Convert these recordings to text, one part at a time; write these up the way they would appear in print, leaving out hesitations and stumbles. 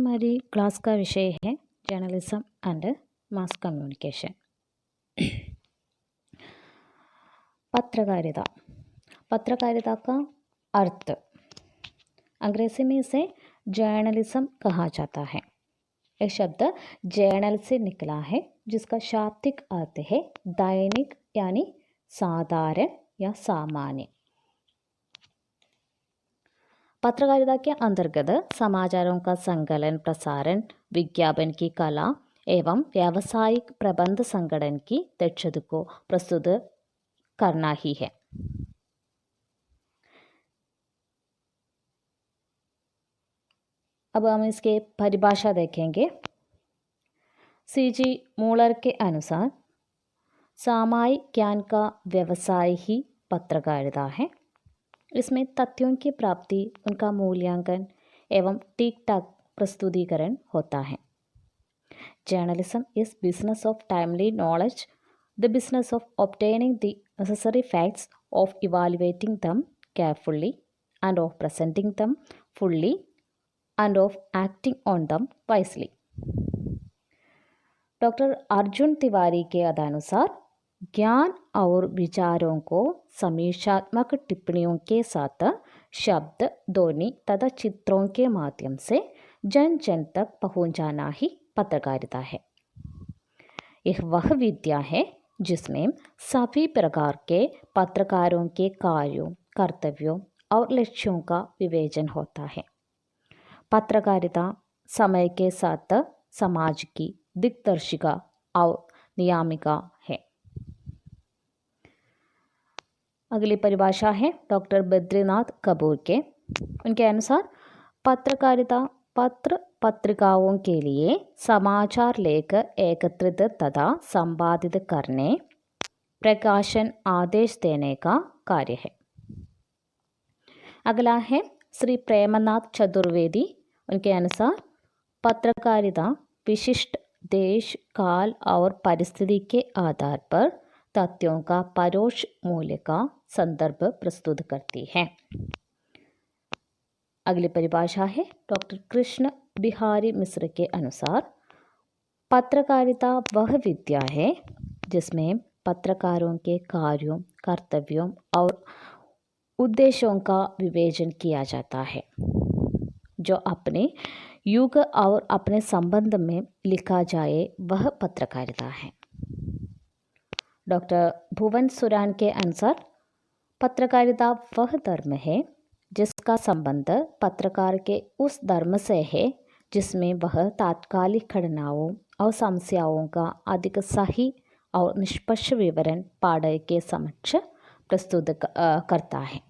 हमारी क्लास का विषय है जर्नलिज्म एंड मास कम्युनिकेशन। पत्रकारिता। पत्रकारिता का अर्थ अंग्रेजी में इसे जर्नलिज्म कहा जाता है। यह शब्द जर्नल से निकला है, जिसका शाब्दिक अर्थ है दैनिक यानी साधारण या सामान्य। पत्रकारिता के अंतर्गत समाचारों का संकलन, प्रसारण, विज्ञापन की कला एवं व्यावसायिक प्रबंध संगठन की दक्षता को प्रस्तुत करना ही है। अब हम इसके परिभाषा देखेंगे। सीजी मूलर के अनुसार सामायिक ज्ञान का व्यवसाय ही पत्रकारिता है। इसमें तथ्यों की प्राप्ति, उनका मूल्यांकन एवं ठीक ठाक प्रस्तुतिकरण होता है। Journalism is business of timely knowledge, the business of obtaining the necessary facts, of evaluating them carefully and of presenting them fully and of acting on them wisely। Doctor Arjun Tiwari के अनुसार ज्ञान और विचारों को समीक्षात्मक टिप्पणियों के साथ शब्द, ध्वनि तथा चित्रों के माध्यम से जन जन तक पहुंचाना ही पत्रकारिता है। यह वह विद्या है जिसमें सभी प्रकार के पत्रकारों के कार्यों, कर्तव्यों और लक्ष्यों का विवेचन होता है। पत्रकारिता समय के साथ समाज की दिग्दर्शिका और नियामिका है। अगली परिभाषा है डॉक्टर बद्रीनाथ कपूर के। उनके अनुसार पत्रकारिता पत्र पत्रिकाओं के लिए समाचार लेकर एकत्रित तथा संपादित करने, प्रकाशन आदेश देने का कार्य है। अगला है श्री प्रेमनाथ चतुर्वेदी। उनके अनुसार पत्रकारिता विशिष्ट देश, काल और परिस्थिति के आधार पर तथ्यों का परोक्ष मूल्य का संदर्भ प्रस्तुत करती है। अगली परिभाषा है डॉक्टर कृष्ण बिहारी मिश्र के अनुसार पत्रकारिता वह विद्या है जिसमें पत्रकारों के कार्यों, कर्तव्यों और उद्देश्यों का विवेचन किया जाता है, जो अपने युग और अपने संबंध में लिखा जाए वह पत्रकारिता है। डॉक्टर भुवन सुरान के अनुसार पत्रकारिता वह धर्म है जिसका संबंध पत्रकार के उस धर्म से है जिसमें वह तात्कालिक घटनाओं और समस्याओं का अधिक सही और निष्पक्ष विवरण पाठक के समक्ष प्रस्तुत करता है।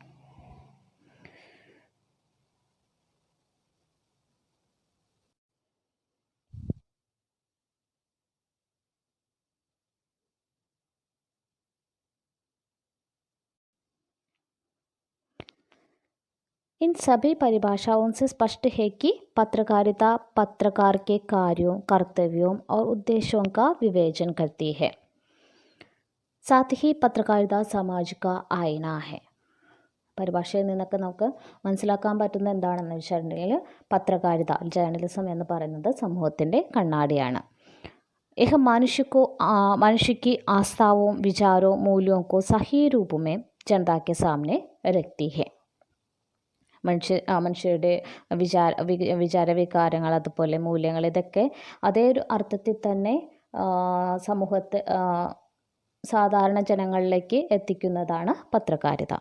इन सभी परिभाषाओं से स्पष्ट है कि पत्रकारिता पत्रकार के कार्यों, कर्तव्यों और उद्देश्यों का विवेचन करती है। साथ ही പത്രകാരിത സമാജ का आईना है। പരിഭാഷയിൽ നിന്നൊക്കെ നമുക്ക് മനസ്സിലാക്കാൻ പറ്റുന്ന എന്താണെന്ന് വെച്ചിട്ടുണ്ടെങ്കിൽ പത്രകാരിത, ജേർണലിസം എന്ന് പറയുന്നത് സമൂഹത്തിൻ്റെ കണ്ണാടിയാണ്। यह मनुष्य की आस्थाओं, विचारों, मूल्यों को सही रूप में जनता के सामने रखती है। മനുഷ്യരുടെ വികാരങ്ങൾ, അതുപോലെ മൂല്യങ്ങൾ, ഇതൊക്കെ അതേ ഒരു അർത്ഥത്തിൽ തന്നെ സമൂഹത്തെ സാധാരണ ജനങ്ങളിലേക്ക് എത്തിക്കുന്നതാണ് പത്രകാരിത।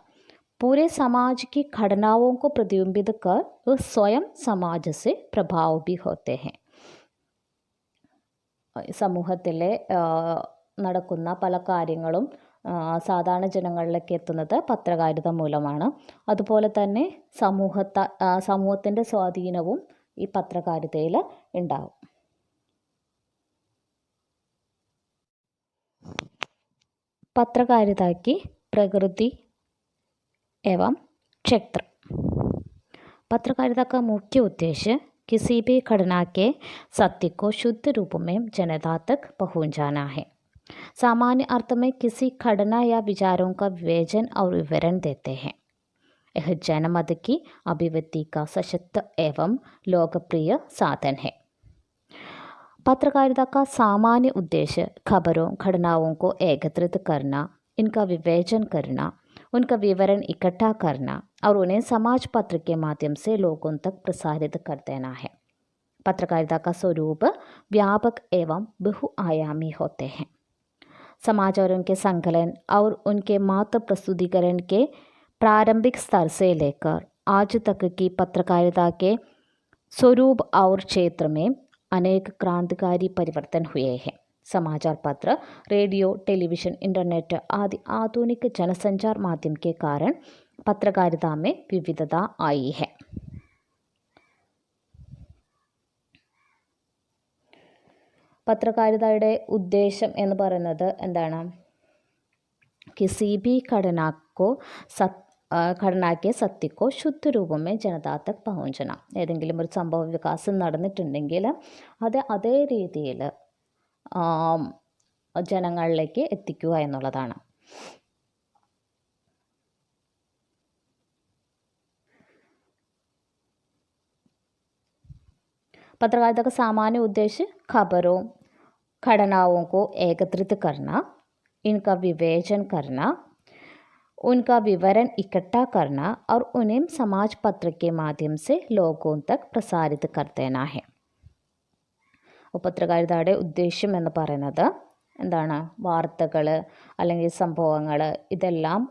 पूरे समाज की घटनाओं को प्रतिबिंबित कर वह स्वयं समाज से प्रभाव भी होते हैं। സമൂഹത്തിലെ നടക്കുന്ന പല കാര്യങ്ങളും സാധാരണ ജനങ്ങളിലേക്ക് എത്തുന്നത് പത്രകാരിത മൂലമാണ്. അതുപോലെ തന്നെ സമൂഹത്തിൻ്റെ സ്വാധീനവും ഈ പത്രകാരിതയിൽ ഉണ്ടാവും. पत्रकारिता की प्रकृति एवं क्षेत्र। पत्रकारिता का मुख्य उद्देश्य किसी भी घटना के सत्य को शुद्ध रूप में जनता तक पहुंचाना है। सामान्य अर्थ में किसी घटना या विचारों का विवेचन और विवरण देते हैं। यह जनमत की अभिव्यक्ति का सशक्त एवं लोकप्रिय साधन है। पत्रकारिता का सामान्य उद्देश्य खबरों घटनाओं को एकत्रित करना, इनका विवेचन करना, उनका विवरण इकट्ठा करना और उन्हें समाज पत्र के माध्यम से लोगों तक प्रसारित कर देना है। पत्रकारिता का स्वरूप व्यापक एवं बहुआयामी होते हैं। समाचारों के संकलन और उनके मात्र प्रस्तुतिकरण के प्रारंभिक स्तर से लेकर आज तक की पत्रकारिता के स्वरूप और क्षेत्र में अनेक क्रांतिकारी परिवर्तन हुए हैं। समाचार पत्र, रेडियो, टेलीविज़न, इंटरनेट आदि आधुनिक जनसंचार माध्यम के कारण पत्रकारिता में विविधता आई है। പത്രകാരിതയുടെ ഉദ്ദേശം എന്ന് പറയുന്നത് എന്താണ്? किसी भी घटना के सत्य को शुद्ध रूप में जनता तक पहुँचना. ഏതെങ്കിലും ഒരു സംഭവ വികാസം നടന്നിട്ടുണ്ടെങ്കിൽ അത് അതേ രീതിയിൽ ജനങ്ങളിലേക്ക് എത്തിക്കുക എന്നുള്ളതാണ്. पत्रकारिता का सामान्य उद्देश्य खबरों घटनाओं को एकत्रित करना, इनका विवेचन करना, उनका विवरण इकट्ठा करना और उन्हें समाज पत्र के माध्यम से लोगों तक प्रसारित कर देना है. പത്രകാരിതയുടെ ഉദ്ദേശ്യം എന്ന് പറയുന്നത് എന്താണ്? വാർത്തകൾ അല്ലെങ്കിൽ സംഭവങ്ങൾ ഇതെല്ലാം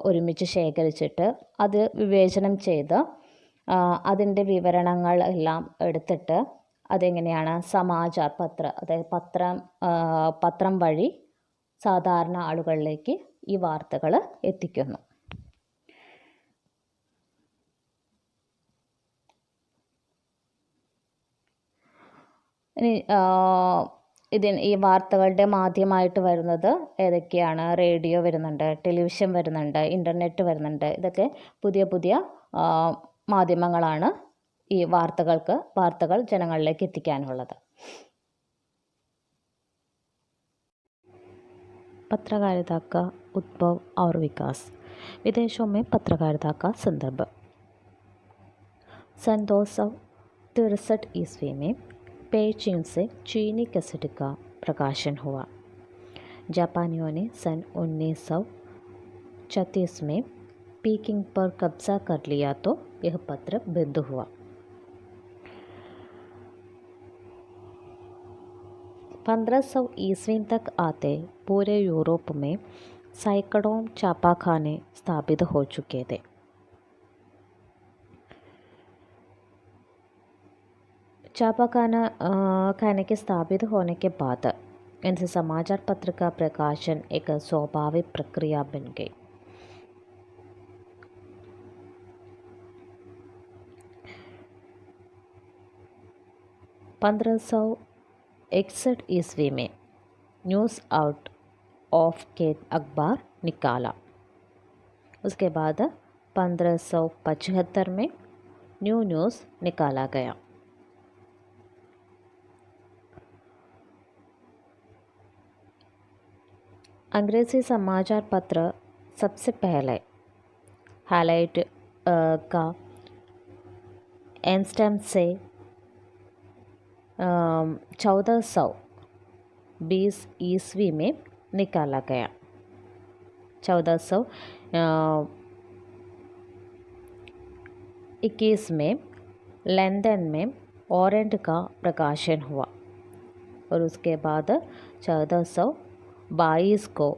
ഒരുമിച്ച് ശേഖരിച്ചിട്ട് അത് വിവേചനം ചെയ്ത് അതിൻ്റെ വിവരണങ്ങൾ എല്ലാം എടുത്തിട്ട് അതെങ്ങനെയാണ് സമാചാർ പത്ര, അതായത് പത്രം വഴി സാധാരണ ആളുകളിലേക്ക് ഈ വാർത്തകൾ എത്തിക്കുന്നു. ഇനി ഈ വാർത്തകളുടെ മാധ്യമമായിട്ട് വരുന്നത് ഏതൊക്കെയാണ്? റേഡിയോ വരുന്നുണ്ട്, ടെലിവിഷൻ വരുന്നുണ്ട്, ഇൻ്റർനെറ്റ് വരുന്നുണ്ട്. ഇതൊക്കെ പുതിയ പുതിയ മാധ്യമങ്ങളാണ് ഈ വാർത്തകൾ ജനങ്ങളിലേക്ക് എത്തിക്കാനുള്ളത്. पत्रकारिता का उद्भव और विकास. विदेशों में पत्रकारिता का संदर्भ. सन 1263 ईस्वी में पेइचिंग से चीनी कैसेट का प्रकाशन हुआ. जापानियों ने सन 1936 में पीकिंग पर कब्जा कर लिया तो यह पत्र बंद हुआ. 1500 ईस्वी तक आते पूरे यूरोप में सैकड़ों छापाखाने स्थापित हो चुके थे. छापाखाने के स्थापित होने के बाद इनसे समाचार पत्र का प्रकाशन एक स्वाभाविक प्रक्रिया बन गई. पंद्रह 61 ईस्वी में न्यूज़ आउट ऑफ के अखबार निकाला. उसके बाद 1575 में न्यू न्यूज़ निकाला गया. अंग्रेज़ी समाचार पत्र सबसे पहले हाइलाइट का एम्स्टर्डम से 1420 ईस्वी में निकाला गया. 1421 में लंदन में ओरेंट का प्रकाशन हुआ और उसके बाद 1422 को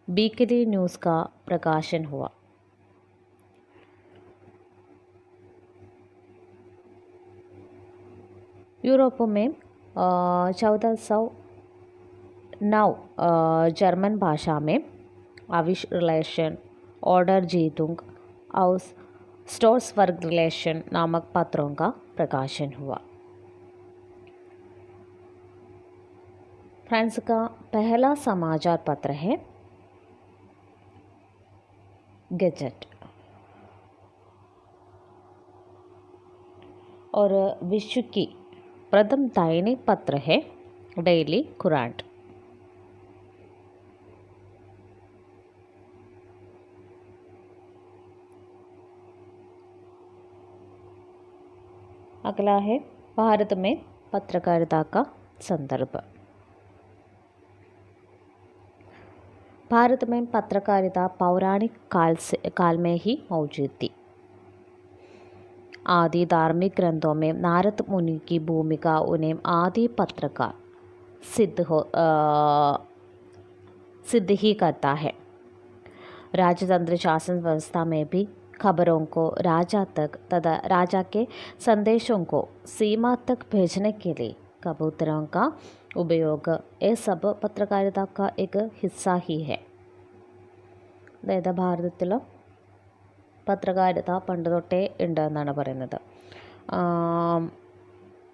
वीकली न्यूज़ का प्रकाशन हुआ. यूरोप में 1409 जर्मन भाषा में आविश रिलेशन, ऑर्डर जीतुंग और स्टोर्सवर्ग रिलेशन नामक पत्रों का प्रकाशन हुआ. फ्रांस का पहला समाचार पत्र है गैजेट और विश्व की प्रथम दैनिक पत्र है डेली कुरांट. अगला है भारत में पत्रकारिता का संदर्भ। भारत में पत्रकारिता पौराणिक काल में ही मौजूद थी। आदि धार्मिक ग्रंथों में नारद मुनि की भूमिका उन्हें आदि पत्रकार सिद्ध ही करता है। राजतंत्र शासन व्यवस्था में भी खबरों को राजा तक तथा राजा के संदेशों को सीमा तक भेजने के लिए कबूतरों का ഉപയോഗ ये सब പത്രകാരിത का एक हिस्सा ही है. അതായത് ഭാരതത്തിൽ പത്രകാരിത പണ്ട് തൊട്ടേ ഉണ്ട് എന്നാണ് പറയുന്നത്.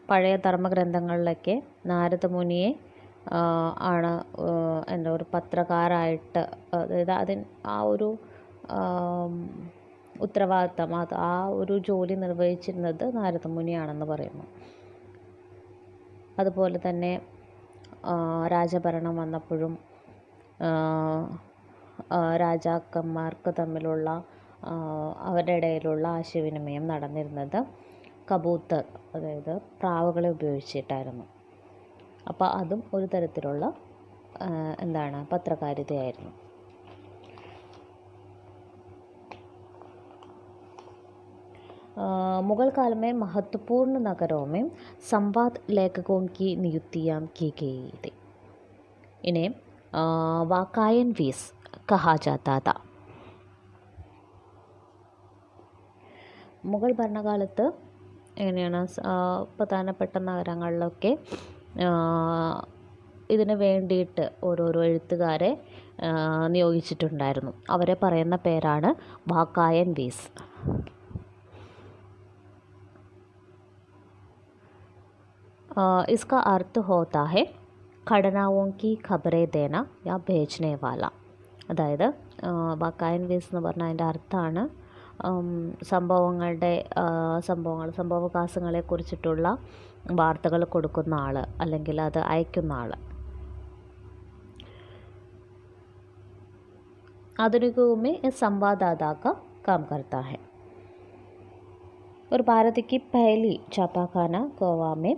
പഴയ ധർമ്മഗ്രന്ഥങ്ങളിലൊക്കെ നാരദ മുനിയെ ആണ് എന്താ ഒരു പത്രകാരായിട്ട്, അതായത് ആ ഒരു ഉത്തരവാദിത്തം, ആ ഒരു ജോലി നിർവഹിച്ചിരുന്നത് നാരദ മുനിയാണെന്ന് പറയുന്നു. അതുപോലെ തന്നെ രാജഭരണം വന്നപ്പോഴും രാജാക്കന്മാർക്ക് തമ്മിലുള്ള അവരുടെ ഇടയിലുള്ള ആശയവിനിമയം നടന്നിരുന്നത് കബൂത്തർ, അതായത് പ്രാവുകളെ ഉപയോഗിച്ചിട്ടായിരുന്നു. അപ്പോൾ അതും ഒരു തരത്തിലുള്ള പത്രകാരിതയായിരുന്നു. मुग़ल काल में महत्वपूर्ण नगरों में संवाद लेखकों की नियुक्तियाँ की गई थी. इन्हें वाकायन वीस कहा जाता था. മുഗൾ ഭരണകാലത്ത് എങ്ങനെയാണ് പ്രധാനപ്പെട്ട നഗരങ്ങളിലൊക്കെ ഇതിന് വേണ്ടിയിട്ട് ഓരോരോ എഴുത്തുകാരെ നിയോഗിച്ചിട്ടുണ്ടായിരുന്നു. അവരെ പറയുന്ന പേരാണ് വാക്കായൻ വീസ്. इसका अर्थ होता है घटनाओं की खबरें देना या भेजने वाला. അതായത് വാക്കായൻ വീസ് എന്ന് പറഞ്ഞാൽ അതിൻ്റെ അർത്ഥമാണ് സംഭവവികാസങ്ങളെ കുറിച്ചിട്ടുള്ള വാർത്തകൾ കൊടുക്കുന്ന ആൾ, അല്ലെങ്കിൽ അത് അയക്കുന്ന ആൾ. आधुनिक युग में ये संवाददाता का काम करता है. और भारत की पहली छापाखाना गोवा में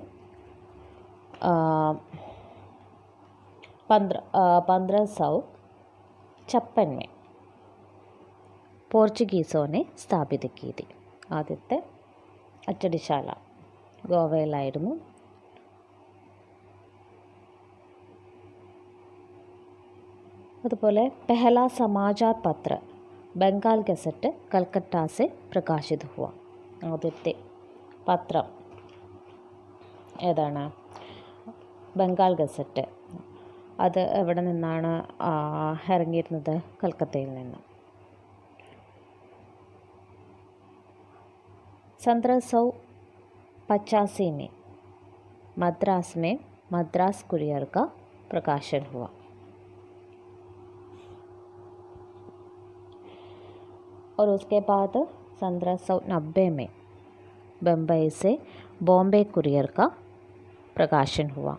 1556 में പോർച്ചുഗീസോ ने സ്ഥാപിത की थी. ആദ്യത്തെ അച്ചടിശാല ഗോവയിലായിരുന്നു. അതുപോലെ पहला समाचार पत्र बंगाल गज़ट कलकत्ता से प्रकाशित हुआ. ആദ്യത്തെ പത്രം ഏതാണ്? ബംഗാൾ ഗസറ്റ്. അത് എവിടെ നിന്നാണ് ഇറങ്ങിയിരുന്നത്? കൽക്കത്തയിൽ നിന്ന്. 1785 में मद्रास में मद्रास कुरियर का प्रकाशन हुआ. और उसके बाद 1790 में बम्बई से बॉम्बे कुरियर का प्रकाशन हुआ,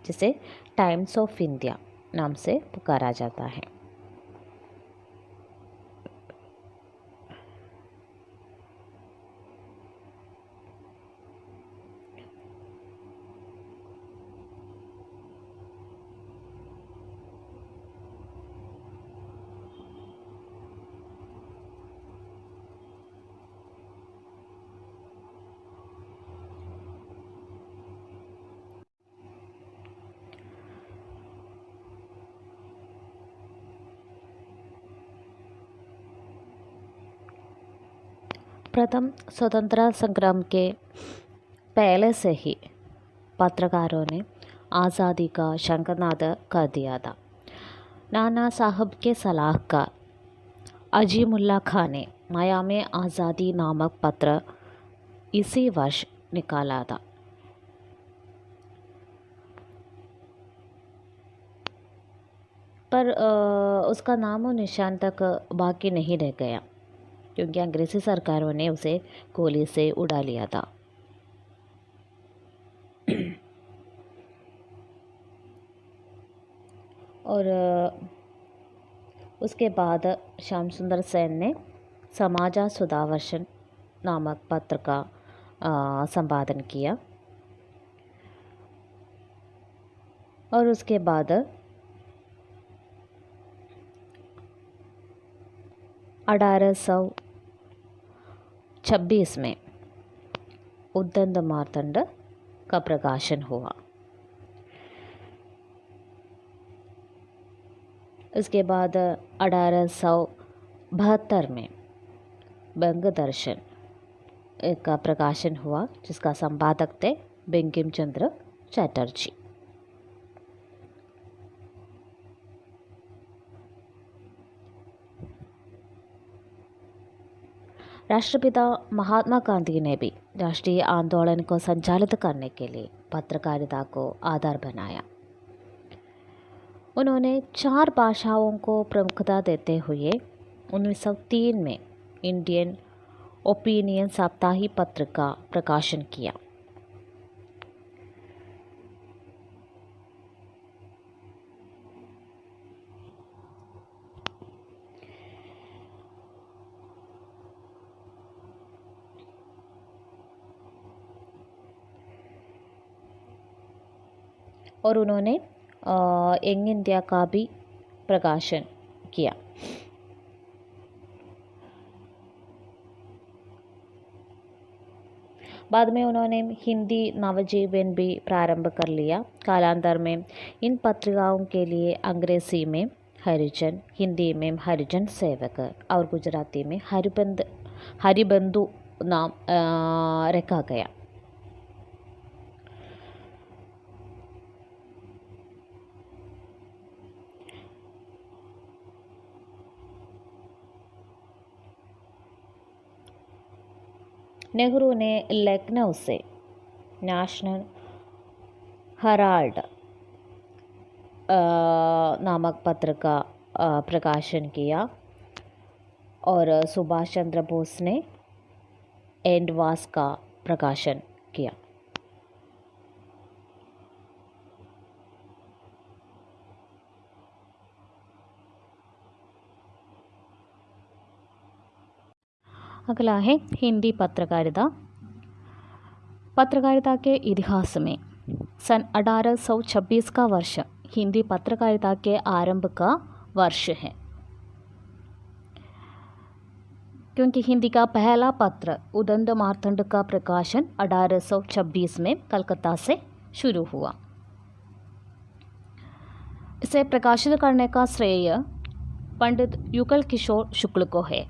जिसे टाइम्स ऑफ इंडिया नाम से पुकारा जाता है. प्रथम स्वतंत्रता संग्राम के पहले से ही पत्रकारों ने आज़ादी का शंखनाद कर दिया था. नाना साहब के सलाहकार अजीमुल्ला खान ने माया में आज़ादी नामक पत्र इसी वर्ष निकाला था. पर उसका नाम और निशान तक बाकी नहीं रह गया, क्योंकि अंग्रेज़ी सरकारों ने उसे गोली से उड़ा लिया था. और उसके बाद श्याम सुंदर सेन ने समाचार सुधावर्षन नामक पत्र का संपादन किया। और उसके बाद 1826 में उद्दंड मार्तंड का प्रकाशन हुआ। इसके बाद 1872 में बंग दर्शन का प्रकाशन हुआ, जिसका संपादक थे बंकिम चंद्र चटर्जी। राष्ट्रपिता महात्मा गांधी ने भी राष्ट्रीय आंदोलन को संचालित करने के लिए पत्रकारिता को आधार बनाया। उन्होंने 4 भाषाओं को प्रमुखता देते हुए 1903 में इंडियन ओपिनियन साप्ताहिक पत्र का प्रकाशन किया। और उन्होंने यंग इंडिया का भी प्रकाशन किया। बाद में उन्होंने हिंदी नवजीवन भी प्रारंभ कर लिया। कालांतर में इन पत्रिकाओं के लिए अंग्रेजी में हरिजन, हिंदी में हरिजन सेवक और गुजराती में हरिबंधु नाम रखा गया। नेहरू ने लखनऊ से नेशनल हेराल्ड नामक पत्र का प्रकाशन किया और सुभाष चंद्र बोस ने एंडवास का प्रकाशन किया। अगला है हिंदी पत्रकारिता। पत्रकारिता के इतिहास में सन 1826 का वर्ष हिंदी पत्रकारिता के आरंभ का वर्ष है, क्योंकि हिंदी का पहला पत्र उद्दंड मार्तंड का प्रकाशन 1826 में कलकत्ता से शुरू हुआ। इसे प्रकाशित करने का श्रेय पंडित युगल किशोर शुक्ल को है।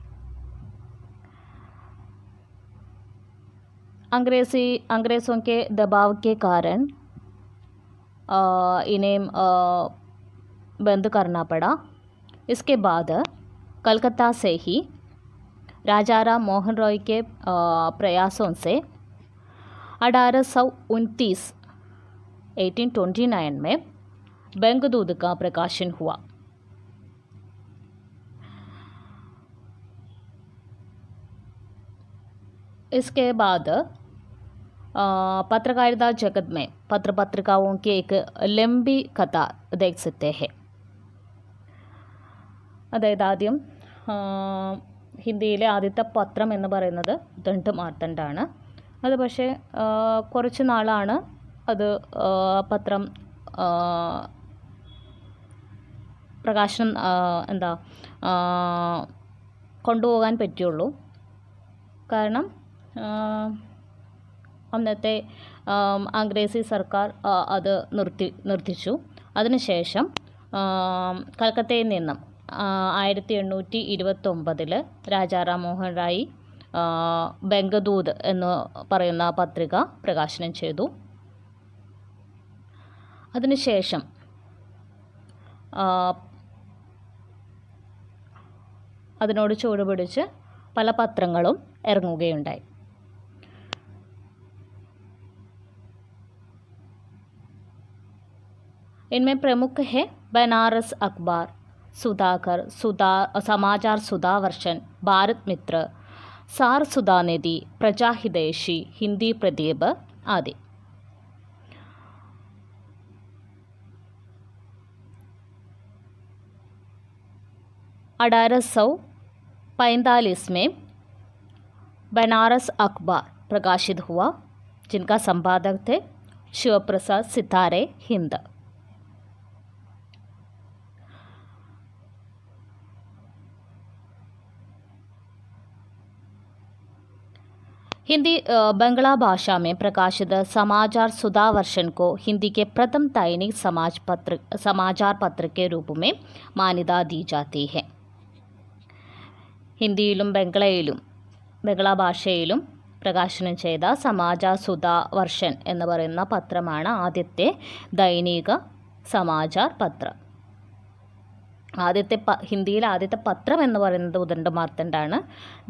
अंग्रेज़ों के दबाव के कारण इन्हें बंद करना पड़ा। इसके बाद कलकत्ता से ही राजा राम मोहन रॉय के प्रयासों से 1829 में बंगदूत का प्रकाशन हुआ। इसके बाद पत्रकारिता जगत में पत्रिकाओं की एक लंबी कथा देख सकते हैं। അതായത് ആദ്യം ഹിന്ദിയിലെ ആദ്യത്തെ പത്രം എന്ന് പറയുന്നത് ഉദ്ദണ്ഡ് മാർത്തണ്ഡാണ്. അത് പക്ഷേ കുറച്ച് നാളാണ് അത് പത്രം പ്രകാശനം കൊണ്ടുപോകാൻ പറ്റുള്ളൂ. കാരണം അന്നത്തെ അംഗ്രേസി സർക്കാർ അത് നിർത്തിച്ചു. അതിനുശേഷം കൽക്കത്തയിൽ നിന്നും 1829 രാജാറാം മോഹൻ റായ് ബംഗദൂത് എന്ന് പറയുന്ന പത്രിക പ്രകാശനം ചെയ്തു. അതിനുശേഷം അതിനോട് ചുവടുപിടിച്ച് പല പത്രങ്ങളും ഇറങ്ങുകയുണ്ടായി. इनमें प्रमुख है बनारस अखबार, सुधाकर, समाचार सुधावर्षन, भारत मित्र, सार सुधानिधि, प्रजाहितैषी, हिंदी प्रदीप आदि. अठारह 1845 में बनारस अखबार प्रकाशित हुआ, जिनका संपादक थे शिव प्रसाद सितारे हिंद। हिंदी बंगला भाषा में प्रकाशित समाचार सुधा वर्षन को हिंदी के प्रथम दैनिक समाचार पत्र के रूप में मान्यता दी जाती है। ഹിന്ദിയിലും ബംഗ്ലാ ഭാഷയിലും പ്രകാശനം ചെയ്ത സമാചാർ സുധാ വർഷൻ എന്ന് പറയുന്ന പത്രമാണ് ആദ്യത്തെ ദൈനിക സമാചാർ പത്രം. ഹിന്ദിയിലെ ആദ്യത്തെ പത്രം എന്ന് പറയുന്നത് ഉദണ്ട മാർത്തണ്ഡാണ്.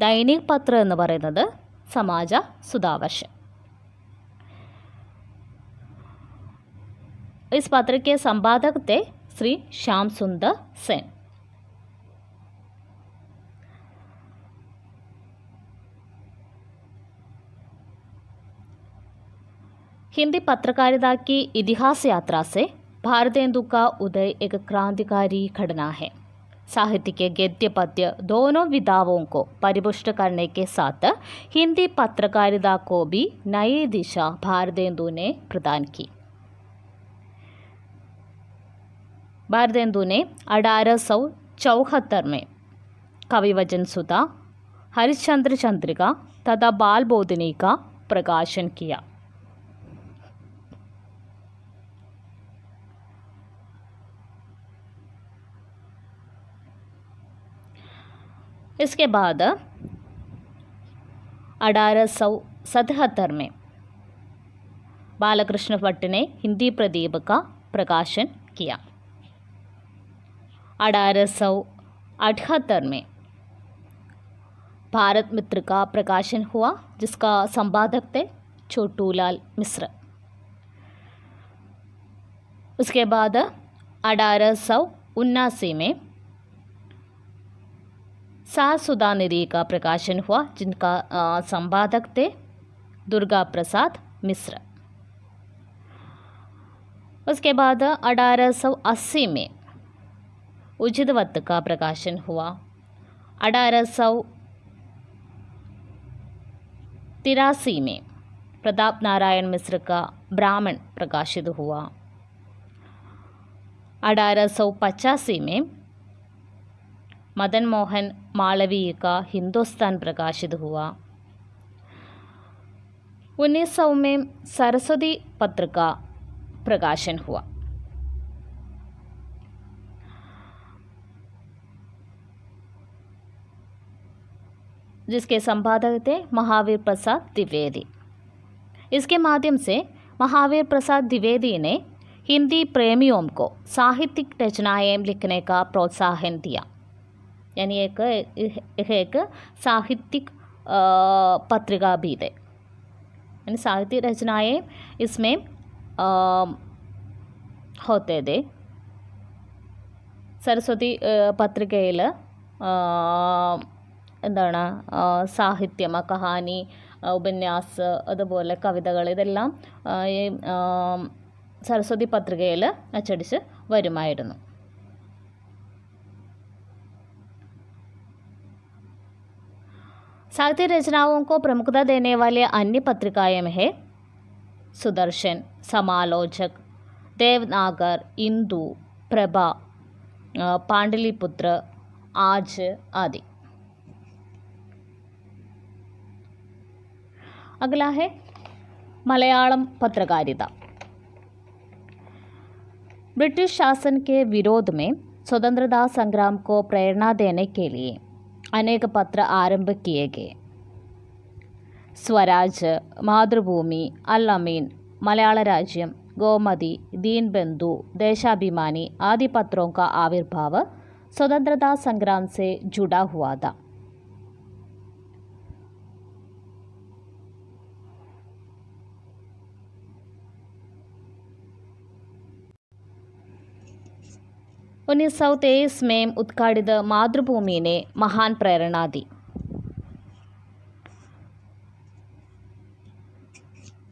ദൈനിക് പത്രം എന്ന് പറയുന്നത് समाचार सुधा वर्षन. इस पत्र के संपादक थे श्री श्याम सुंदर सेन. हिंदी पत्रकारिता की इतिहास यात्रा से भारतेंदु का उदय एक क्रांतिकारी घटना है. साहित्य के गद्य पद्य दोनों विधाओं को परिपुष्ट करने के साथ हिंदी पत्रकारिता को भी नई दिशा भारतेंदु ने प्रदान की. भारतेंदु ने 1874 में कविवचन सुधा, हरिश्चंद्र चंद्रिका तथा बाल बोधिनी का प्रकाशन किया. इसके बाद 1877 में बालकृष्ण भट्ट ने हिंदी प्रदीप का प्रकाशन किया. 1878 में भारत मित्र का प्रकाशन हुआ, जिसका संपादक थे छोटूलाल मिश्र. उसके बाद 1879 में सार सुधा निधि का प्रकाशन हुआ, जिनका संपादक थे दुर्गा प्रसाद मिश्र. उसके बाद 1880 में उचितवत का प्रकाशन हुआ. 1883 में प्रताप नारायण मिश्र का ब्राह्मण प्रकाशित हुआ. 1885 में मदन मोहन मालवीय का हिंदुस्तान प्रकाशित हुआ. 1900 में सरस्वती पत्र का प्रकाशन हुआ. जिसके संपादक थे महावीर प्रसाद द्विवेदी. इसके माध्यम से महावीर प्रसाद द्विवेदी ने हिंदी प्रेमियों को साहित्यिक रचनाएं लिखने का प्रोत्साहन दिया. यानी एक साहित्यिक पत्रिका भी थे. यानी साहित्यिक रचनाएं इसमें होते थे. सरस्वती പത്രികയിൽ എന്താണ് സാഹിത്യം, കഹാനി, ഉപന്യാസ്, അതുപോലെ കവിതകൾ, ഇതെല്ലാം ഈ സരസ്വതി പത്രികയിൽ അച്ചടിച്ച് വരുമായിരുന്നു. साहित्य रचनाओं को प्रमुखता देने वाले अन्य पत्रिकाएं में है सुदर्शन, समालोचक, देवनागर, इंदु, प्रभा, पांडलिपुत्र, आज आदि. अगला है मलयालम पत्रकारिता. ब्रिटिश शासन के विरोध में स्वतंत्रता संग्राम को प्रेरणा देने के लिए अनेक पत्र आरंभ किए गए. स्वराज, मातृभूमि, अल अमीन, मलयाल राज्यम, गोमती, दीनबंधु, देशाभिमानी आदि पत्रों का आविर्भाव स्वतंत्रता संग्राम से जुड़ा हुआ था. उन्नीस 1923 में उद्घाटित मातृभूमि ने महान प्रेरणा दी.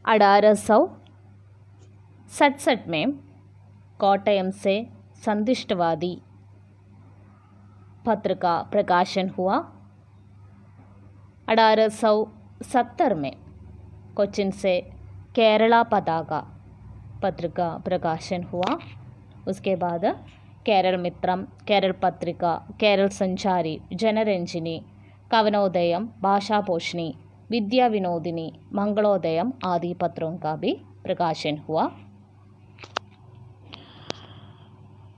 1867 में कोट्टयम से संदिष्टवादी पत्र का प्रकाशन हुआ. 1870 में कोचिन से केरला पताका पत्रिका प्रकाशन हुआ। उसके बाद केरल मित्रम, केरल पत्रिका, केरल संचारी, जनरंजनी, कवनोदयम, भाषा पोषणी, विद्या विनोदिनी, मंगलोदयम आदि पत्रों का भी प्रकाशन हुआ।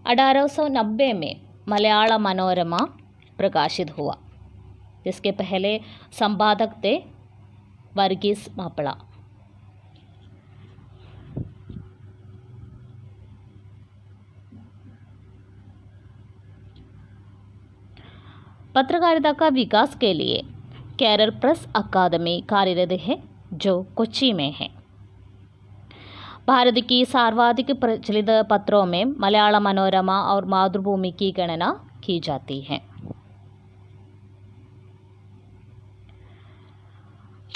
1890 में मलयाला मनोरमा प्रकाशित हुआ, जिसके पहले संपादक थे वर्गीस मापड़ा। पत्रकारिता का विकास के लिए केरल प्रेस अकादमी कार्यरत है, जो कोच्चि में है। भारत की सर्वाधिक प्रचलित पत्रों में मलयाला मनोरमा और मातृभूमि की गणना की जाती है।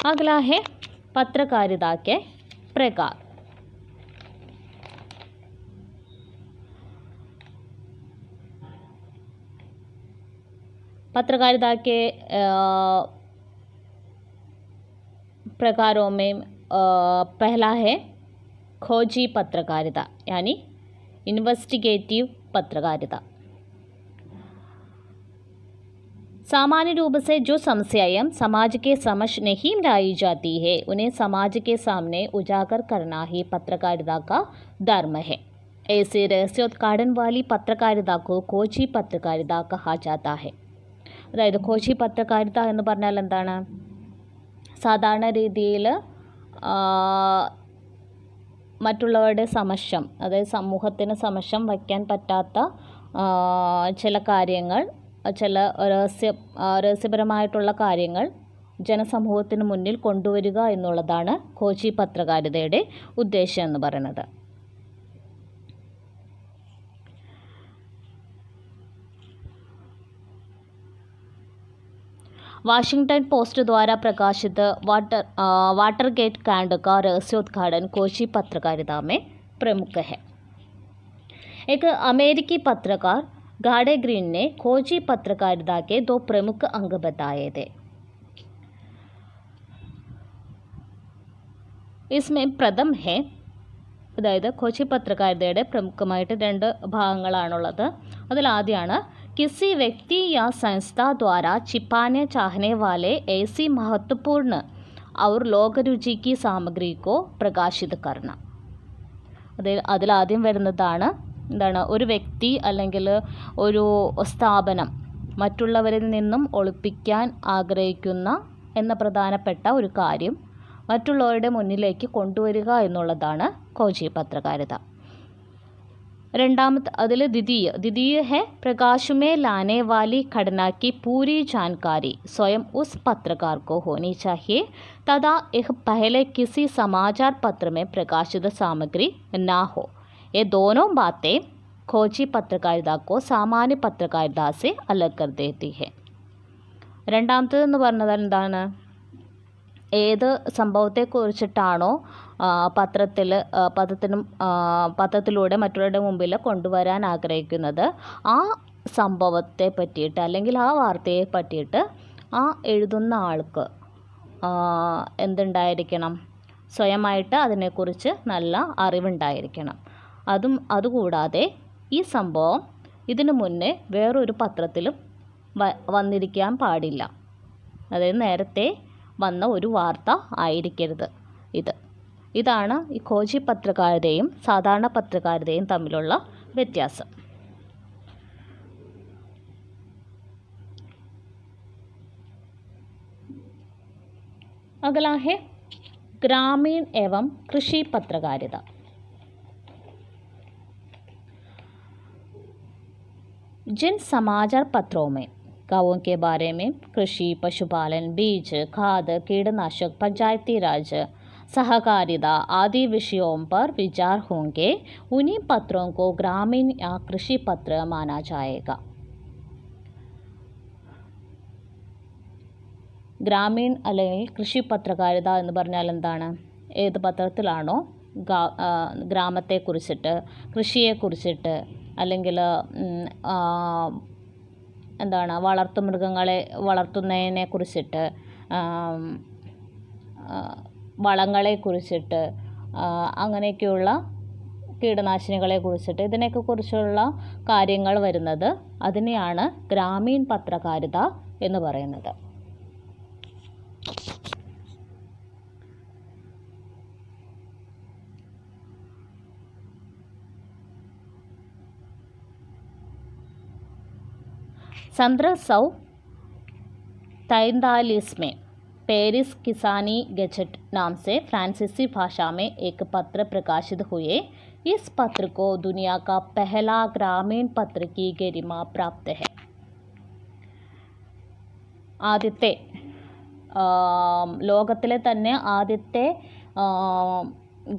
अगला है पत्रकारिता के प्रकार। पत्रकारिता के प्रकारों में पहला है खोजी पत्रकारिता, यानी इन्वेस्टिगेटिव पत्रकारिता। सामान्य रूप से जो समस्याएं समाज के समक्ष नहीं लाई जाती है, उन्हें समाज के सामने उजागर करना ही पत्रकारिता का धर्म है। ऐसे रहस्योद्घाटन वाली पत्रकारिता को खोजी पत्रकारिता कहा जाता है। അതായത് കോച്ചി പത്രകാരിത എന്ന് പറഞ്ഞാൽ എന്താണ്? സാധാരണ രീതിയിൽ മറ്റുള്ളവരുടെ സമക്ഷം, അതായത് സമൂഹത്തിന് സമക്ഷം വയ്ക്കാൻ പറ്റാത്ത ചില കാര്യങ്ങൾ, ചില രഹസ്യപരമായിട്ടുള്ള കാര്യങ്ങൾ ജനസമൂഹത്തിന് മുന്നിൽ കൊണ്ടുവരിക എന്നുള്ളതാണ് കോച്ചി പത്രകാരിതയുടെ ഉദ്ദേശം എന്ന് പറയുന്നത്. वाशिंगटन पोस्ट द्वारा प्रकाशित वाटरगेट कांड का रहस्योद्घाटन कोची पत्रकारिता में प्रमुख है। एक अमेरिकी पत्रकार गार्डे ग्रीन ने कोची पत्रकारिता के 2 प्रमुख अंग बताए थे। इसमें प्रथम है, അതായത് കോച്ചി പത്രകാരിതയുടെ പ്രമുഖമായിട്ട് 2 ഭാഗങ്ങളാണുള്ളത്. അതിലാദ്യമാണ് किसी व्यक्ति या संस्था द्वारा छिपाने चाहने वाले ऐसी महत्वपूर्ण और लोक रुचि की सामग्री को प्रकाशित करना. അതിലാദ്യം വരുന്നതാണ് എന്താണ്, ഒരു വ്യക്തി അല്ലെങ്കിൽ ഒരു സ്ഥാപനം മറ്റുള്ളവരിൽ നിന്നും ഒളിപ്പിക്കാൻ ആഗ്രഹിക്കുന്ന എന്ന പ്രധാനപ്പെട്ട ഒരു കാര്യം മറ്റുള്ളവരുടെ മുന്നിലേക്ക് കൊണ്ടുവരിക എന്നുള്ളതാണ് കോച്ചി പത്രകാരിത. രണ്ടാമത്തെ അതിൽ द्वितीय है प्रकाश में लाने वाली घटना की पूरी जानकारी स्वयं उस पत्रकार को होनी चाहिए तथा यह पहले किसी समाचार पत्र में प्रकाशित सामग्री ना हो. ये दोनों बातें खोजी पत्रकारिता को सामान्य पत्रकारिता से अलग कर देती है. രണ്ടാമത്തേതെന്ന് പറഞ്ഞത് എന്താണ്? ഏത് സംഭവത്തെക്കുറിച്ചിട്ടാണോ പത്രത്തിലൂടെ മറ്റുള്ളവരുടെ മുമ്പിൽ കൊണ്ടുവരാൻ ആഗ്രഹിക്കുന്നത്, ആ സംഭവത്തെ പറ്റിയിട്ട് അല്ലെങ്കിൽ ആ വാർത്തയെ പറ്റിയിട്ട് ആ എഴുതുന്ന ആൾക്ക് എന്തുണ്ടായിരിക്കണം? സ്വയമായിട്ട് അതിനെക്കുറിച്ച് നല്ല അറിവുണ്ടായിരിക്കണം. അതുകൂടാതെ ഈ സംഭവം ഇതിനു മുന്നേ വേറൊരു പത്രത്തിലും വന്നിരിക്കാൻ പാടില്ല. അതായത് നേരത്തെ വന്ന ഒരു വാർത്ത ആയിരിക്കരുത് ഇത്. ഇതാണ് ഈ കോച്ചി പത്രകാരിതയും സാധാരണ പത്രകാരിതയും തമ്മിലുള്ള വ്യത്യാസം. अगला है ग्रामीण एवं कृषि पत्रकारिता. जिन समाचार पत्रों में गाँवों के बारे में कृषि, पशुपालन, बीज, खाद, कीटनाशक, पंचायती राज, सहकारिता आदि विषयों पर विचार होंगे, उन्हीं पत्रों को ग्रामीण या कृषि पत्र माना जाएगा. ഗ്രാമീൺ അല്ലെങ്കിൽ കൃഷി പത്രകാരിത എന്ന് പറഞ്ഞാൽ എന്താണ്? ഏത് പത്രത്തിലാണോ ഗ്രാമത്തെക്കുറിച്ചിട്ട്, കൃഷിയെക്കുറിച്ചിട്ട്, അല്ലെങ്കിൽ എന്താണ് വളർത്തുമൃഗങ്ങളെ വളർത്തുന്നതിനെ കുറിച്ചിട്ട്, വളങ്ങളെക്കുറിച്ചിട്ട് അങ്ങനെയൊക്കെയുള്ള കീടനാശിനികളെക്കുറിച്ചിട്ട് ഇതിനെയൊക്കെ കുറിച്ചുള്ള കാര്യങ്ങൾ വരുന്നത് അതിനെയാണ് ഗ്രാമീൺ പത്രകാരിത എന്ന് പറയുന്നത്. संद्रह 143 में पेरिस किसानी गजट नाम से फ्रांसीसी भाषा में एक पत्र प्रकाशित हुए. इस पत्र को दुनिया का पहला ग्रामीण पत्र की गरिमा प्राप्त है. ആദ്യത്തെ ലോകത്തിലെ തന്നെ ആദ്യത്തെ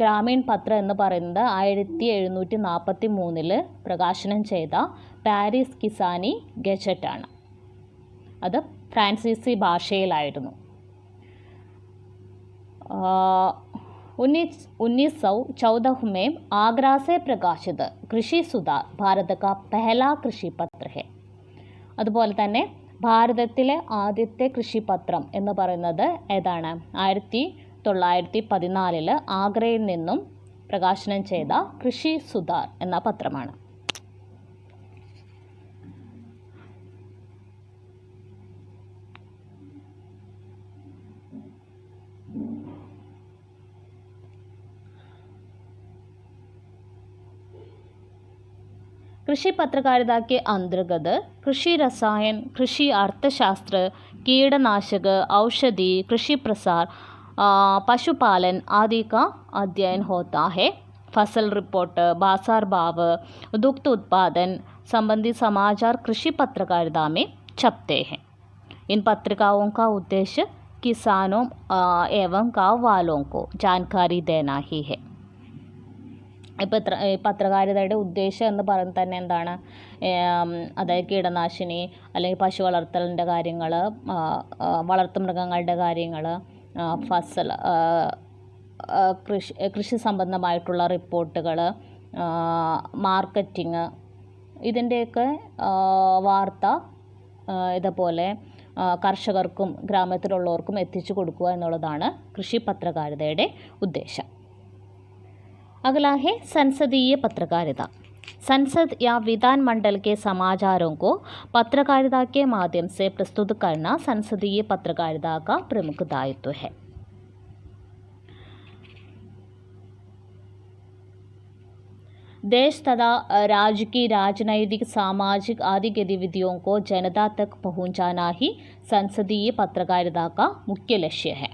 ഗ്രാമീൺ പത്രം എന്ന് പറയുന്നത് 1743 പ്രകാശനം ചെയ്ത പാരീസ് കിസാനി ഗസറ്റാണ്. അത് ഫ്രാൻസീസി ഭാഷയിലായിരുന്നു. 1914 में आगरा से प्रकाशित कृषि सुधार भारत का पहला कृषि पत्र है. അതുപോലെ തന്നെ ഭാരതത്തിലെ ആദ്യത്തെ കൃഷിപത്രം എന്ന് പറയുന്നത് ഏതാണ്? 1914 ആഗ്രയിൽ നിന്നും പ്രകാശനം ചെയ്ത കൃഷി സുധാർ എന്ന പത്രമാണ്. कृषि पत्रकारिता के अंतर्गत कृषि रसायन, कृषि अर्थशास्त्र, कीटनाशक, औषधि, कृषि प्रसार, पशुपालन आदि का अध्ययन होता है. फसल रिपोर्ट, बाजार भाव, दुग्ध उत्पादन संबंधी समाचार कृषि पत्रकारिता में छपते हैं. इन पत्रिकाओं का उद्देश्य किसानों एवं गाँव वालों को जानकारी देना ही है. പത്രകാരിതയുടെ ഉദ്ദേശം എന്ന് പറയുന്നത് തന്നെ എന്താണ്? അതായത് കീടനാശിനി അല്ലെങ്കിൽ പശു വളർത്തലിൻ്റെ കാര്യങ്ങൾ, വളർത്തുമൃഗങ്ങളുടെ കാര്യങ്ങൾ, കൃഷി സംബന്ധമായിട്ടുള്ള റിപ്പോർട്ടുകൾ, മാർക്കറ്റിങ്, ഇതിൻ്റെയൊക്കെ വാർത്ത ഇതുപോലെ കർഷകർക്കും ഗ്രാമത്തിലുള്ളവർക്കും എത്തിച്ചു കൊടുക്കുക എന്നുള്ളതാണ് കൃഷി പത്രകാരിതയുടെ ഉദ്ദേശം. अगला है संसदीय पत्रकारिता. संसद या विधानमंडल के समाचारों को पत्रकारिता के माध्यम से प्रस्तुत करना संसदीय पत्रकारिता का प्रमुख दायित्व है. देश तथा राज्य की राजनैतिक, सामाजिक आदि गतिविधियों को जनता तक पहुंचाना ही संसदीय पत्रकारिता का मुख्य लक्ष्य है.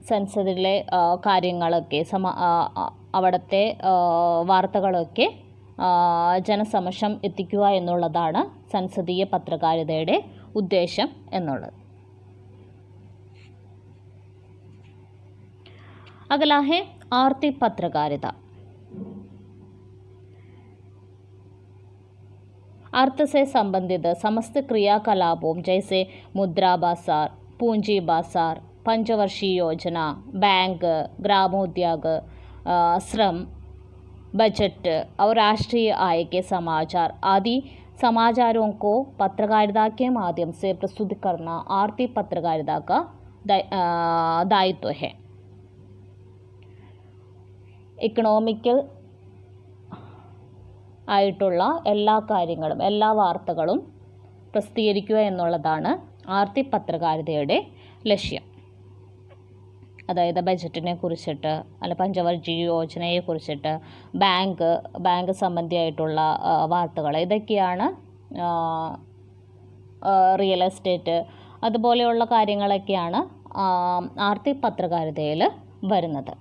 സെൻസസിലെ കാര്യങ്ങളൊക്കെ അവിടുത്തെ വാർത്തകളൊക്കെ ജനസമക്ഷം എത്തിക്കുക എന്നുള്ളതാണ് സംസദീയ പത്രകാരിതയുടെ ഉദ്ദേശം എന്നുള്ളത്. अगला है आर्थिक पत्रकारिता. अर्थ से संबंधित समस्त क्रियाकलापों जैसे मुद्रा बाजार, पूंजी बाजार, पंचवर्षीय योजना, बैंक, ग्रामोद्योग, श्रम, बजट और राष्ट्रीय आय के समाचार आदि समाचारों को पत्रकारिता के माध्यम से प्रस्तुत करना आर्थिक पत्रकारिता का दायित्व है. ഇക്കണോമിക്കൽ ആയിട്ടുള്ള എല്ലാ കാര്യങ്ങളും എല്ലാ വാർത്തകളും പ്രസിദ്ധീകരിക്കുക എന്നുള്ളതാണ് ആർത്തിക് പത്രകാരിതയുടെ ലക്ഷ്യം. അതായത് ബജറ്റിനെ കുറിച്ചിട്ട് അല്ല പഞ്ചവർഷീയ യോജനയെ കുറിച്ചിട്ട് ബാങ്ക് സംബന്ധിയായിട്ടുള്ള വാർത്തകൾ ഇതൊക്കെയാണ് റിയൽ എസ്റ്റേറ്റ് അതുപോലെയുള്ള കാര്യങ്ങളൊക്കെയാണ് ആർത്തിക് പത്രകാരിതയിൽ വരുന്നത്.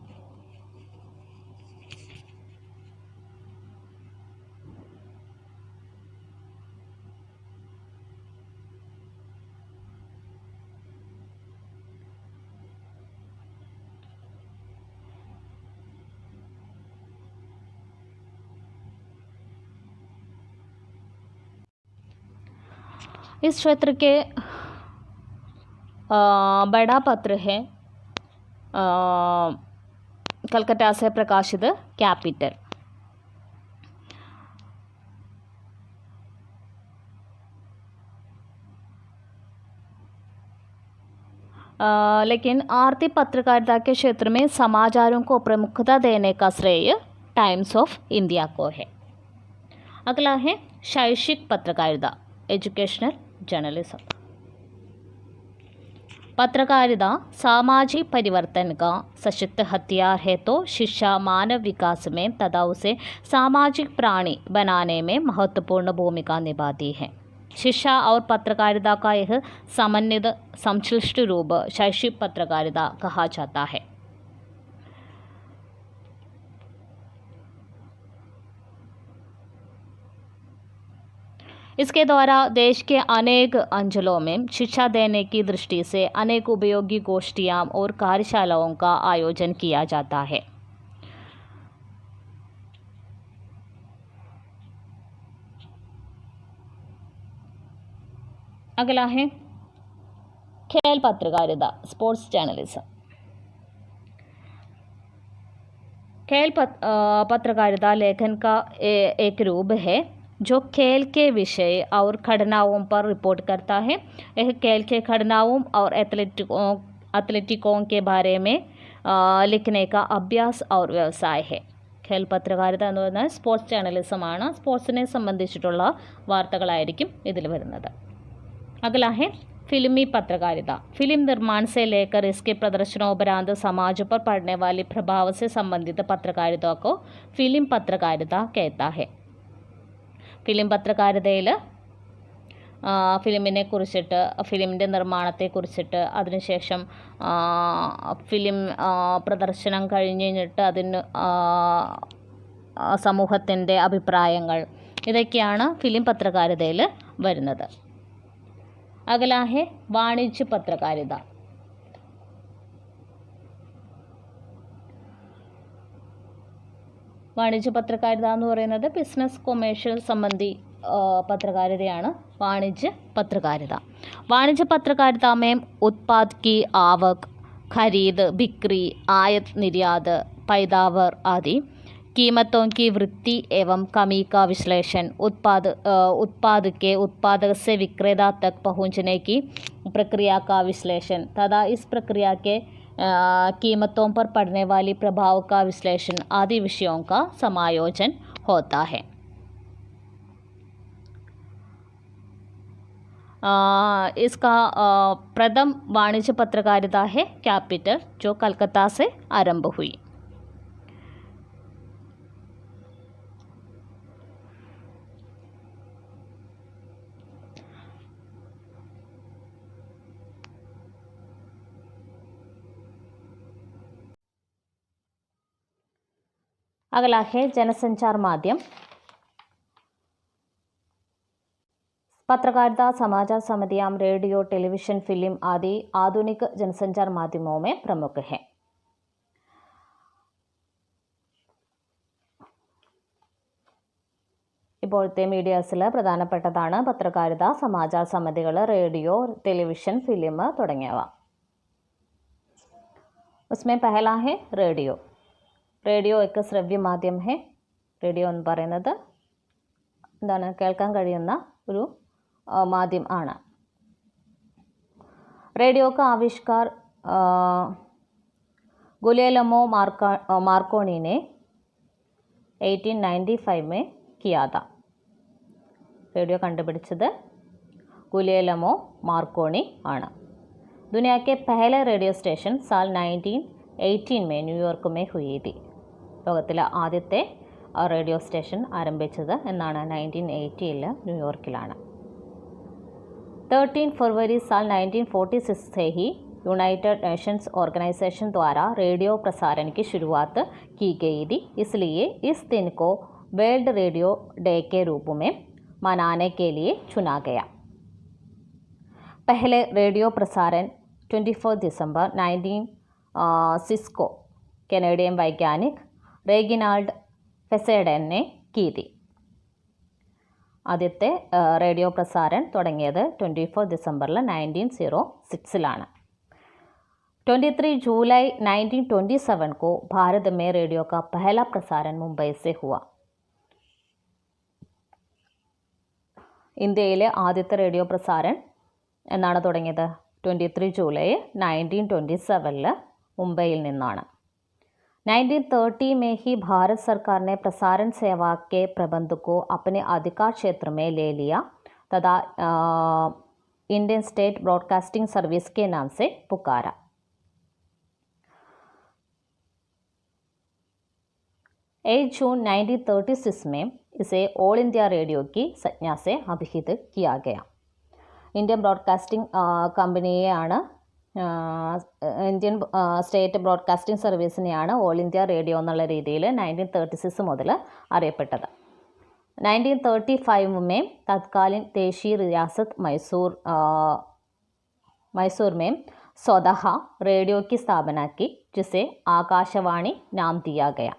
इस क्षेत्र के बड़ा पत्र है कलकत्ता से प्रकाशित कैपिटल. लेकिन आरती पत्रकारिता के क्षेत्र में समाचारों को प्रमुखता देने का श्रेय टाइम्स ऑफ इंडिया को है। अगला है शैक्षिक पत्रकारिता, एजुकेशनल जर्नलिज्म। पत्रकारिता सामाजिक परिवर्तन का सशक्त हथियार है तो शिक्षा मानव विकास में तथा उसे सामाजिक प्राणी बनाने में महत्वपूर्ण भूमिका निभाती है। शिक्षा और पत्रकारिता का यह समन्वित संश्लिष्ट रूप शैक्षिक पत्रकारिता कहा जाता है। इसके द्वारा देश के अनेक अंचलों में शिक्षा देने की दृष्टि से अनेक उपयोगी गोष्ठियाँ और कार्यशालाओं का आयोजन किया जाता है। अगला है खेल पत्रकारिता, स्पोर्ट्स जर्नलिज्म। खेल पत्रकारिता लेखन का एक रूप है जो खेल के विषय और घटनाओं पर रिपोर्ट करता है। यह खेल के घटनाओं और एथलेटिकों के बारे में लिखने का अभ्यास और व्यवसाय है। खेल പത്രകാരിത എന്ന് പറഞ്ഞാൽ സ്പോർട്സ് ജേർണലിസമാണ്. സ്പോർട്സിനെ സംബന്ധിച്ചിട്ടുള്ള വാർത്തകളായിരിക്കും ഇതിൽ വരുന്നത്. अगला है फिल्मी पत्रकारिता। फिल्म निर्माण से लेकर इसके प्रदर्शनोपरांत समाज पर पड़ने वाली प्रभाव से संबंधित पत्रकारिता को फिल्म पत्रकारिता कहता है. ഫിലിം പത്രകാരിതയിൽ ഫിലിമിനെ കുറിച്ചിട്ട്, ഫിലിമിൻ്റെ നിർമ്മാണത്തെക്കുറിച്ചിട്ട്, അതിനുശേഷം ഫിലിം പ്രദർശനം കഴിഞ്ഞിട്ട് അതിന് സമൂഹത്തിൻ്റെ അഭിപ്രായങ്ങൾ, ഇതൊക്കെയാണ് ഫിലിം പത്രകാരിതയിൽ വരുന്നത്. അഗല ഹെ വാണിജ്യ പത്രകാരിത. വാണിജ്യ പത്രകാരിത എന്ന് പറയുന്നത് ബിസിനസ് കൊമേഴ്ഷ്യൽ സംബന്ധി പത്രകാരിതയാണ് വാണിജ്യ പത്രകാരിത. वाणिज्य पत्रकारिता में उत्पाद की आवक, खरीद, बिक्री, आयात निर्यात, पैदावार आदि, कीमतों की वृद्धि एवं कमी का विश्लेषण, उत्पाद के उत्पादक से विक्रेता तक पहुंचने की प्रक्रिया का विश्लेषण तथा इस प्रक्रिया के कीमतों पर पड़ने वाली प्रभाव का विश्लेषण आदि विषयों का समायोजन होता है. इसका प्रथम वाणिज्य पत्रकारिता है कैपिटल, जो कलकत्ता से आरंभ हुई. अगला है जनसंचार माध्यम. पत्रकारिता समाचार समितियां रेडियो, टेलीविज़न, फिल्म आदि आधुनिक जनसंचार माध्यमों में प्रमुख है. ഇപ്പോഴത്തെ മീഡിയാസിൽ പ്രധാനപ്പെട്ടതാണ് പത്രകാരിത, സമാചാർ സമിതികൾ, റേഡിയോ, ടെലിവിഷൻ, ഫിലിം തുടങ്ങിയവ. उसमें पहला है रेडियो. റേഡിയോ एक ശ്രവ്യ മാധ്യമം है. റേഡിയോ എന്ന് പറയുന്നത് എന്താണ്, കേൾക്കാൻ കഴിയുന്ന ഒരു माध्यम ആണ്. रेडियो का आविष्कार गुलियर्मो मार्कोनी ने 1895 में किया था. रेडियो കണ്ടുപിടിച്ചത് गुलियर्मो मार्कोनी ആണ്. दुनिया के पहले रेडियो स्टेशन साल 1918 में ന്യൂയോർക്ക് में हुई थी. ലോകത്തിലെ ആദ്യത്തെ റേഡിയോ സ്റ്റേഷൻ ആരംഭിച്ചത് എന്നാണ് 1980 ന്യൂയോർക്കിലാണ്. 13 फरवरी साल 1946 से ही यूनाइटेड नेशंस ऑर्गेनाइजेशन द्वारा रेडियो प्रसारण की शुरुआत की गई थी. इसलिए इस दिन को वर्ल्ड रेडियो डे के रूप में मनाने के लिए चुना गया. पहले रेडियो प्रसारण 24 दिसंबर 1906 को कैनेडियन वैज्ञानिक रेगिनाल्ड ഫെസേഡൻ ने की थी. ആദ്യത്തെ റേഡിയോ പ്രസാരൺ തുടങ്ങിയത് 24 ഡിസംബറിൽ 1906 23 जुलाई 1927 को भारत में रेडियो का पहला प्रसारण मुंबई से हुआ. ഇന്ത്യയിലെ ആദ്യത്തെ റേഡിയോ പ്രസാരൺ എന്നാണ് തുടങ്ങിയത്? 23 ജൂലൈ 1927 മുംബൈയിൽ നിന്നാണ്. 1930 में ही भारत सरकार ने प्रसारण सेवा के प्रबंध को अपने अधिकार क्षेत्र में ले लिया तथा इंडियन स्टेट ब्रॉडकास्टिंग सर्विस के नाम से पुकारा. 8 जून 1936 में इसे ऑल इंडिया रेडियो की संज्ञा से अभिहित किया गया. ഇന്ത്യൻ ബ്രോഡ്കാസ്റ്റിംഗ് കമ്പനിയെയാണ് ഇന്ത്യൻ സ്റ്റേറ്റ് ബ്രോഡ്കാസ്റ്റിംഗ് സർവീസിനെയാണ് ഓൾ ഇന്ത്യ റേഡിയോ എന്നുള്ള രീതിയിൽ 1936 മുതൽ അറിയപ്പെട്ടത്. 1935 में तत्कालीन देशी रियासत मैसूर में स्वतः रेडियो की स्थापना की जिसे आकाशवाणी नाम दिया गया.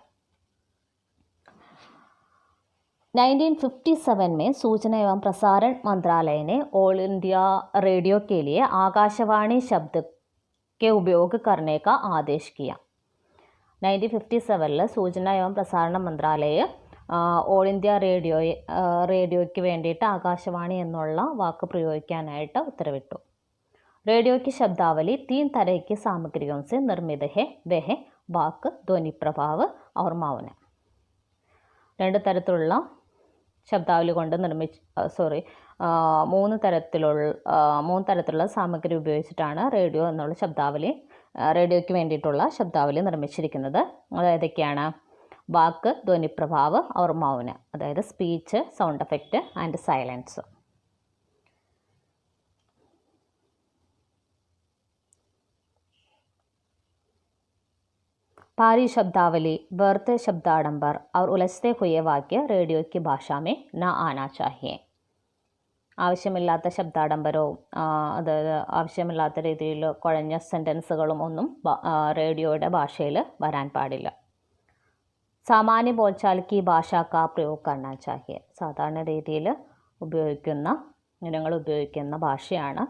1957 में सूचना एवं प्रसारण मंत्रालय ने ऑल इंडिया रेडियो के लिए आकाशवाणी शब्द के उपयोग करने का आदेश किया. 1957 सूचना एवं प्रसारण मंत्रालय ഓൾ ഇന്ത്യ റേഡിയോയ്ക്ക് വേണ്ടിയിട്ട് ആകാശവാണി എന്നുള്ള വാക്ക് പ്രയോഗിക്കാനായിട്ട് ഉത്തരവിട്ടു. रेडियो की शब्दावली 3 तरह की सामग्रियों से निर्मित है. वह है वाक, ध्वनि प्रभाव और मौन. 2 തരത്തിലുള്ള ശബ്ദാവലി കൊണ്ട് മൂന്ന് തരത്തിലുള്ള സാമഗ്രി ഉപയോഗിച്ചിട്ടാണ് റേഡിയോ എന്നുള്ള റേഡിയോയ്ക്ക് വേണ്ടിയിട്ടുള്ള ശബ്ദാവലി നിർമ്മിച്ചിരിക്കുന്നത്. അതായതൊക്കെയാണ് വാക്ക്, ധ്വനിപ്രഭാവ് और മൗന, അതായത് speech, sound effect and silence. भारी शब्दावली, बढ़ते शब्दाडंबर और उलझते हुए वाक्य रेडियो की भाषा में न आना चाहिए. ആവശ്യമില്ലാത്ത ശബ്ദാഡംബരവും അതായത് ആവശ്യമില്ലാത്ത രീതിയിൽ കുഴഞ്ഞ സെൻറ്റൻസുകളും ഒന്നും റേഡിയോയുടെ ഭാഷയിൽ വരാൻ പാടില്ല. സാമാന്യ ബോൾചാൽ കി ഭാഷ കാ പ്രयोग करना चाहिए. സാധാരണ രീതിയിൽ ജനങ്ങൾ ഉപയോഗിക്കുന്ന ഭാഷയാണ്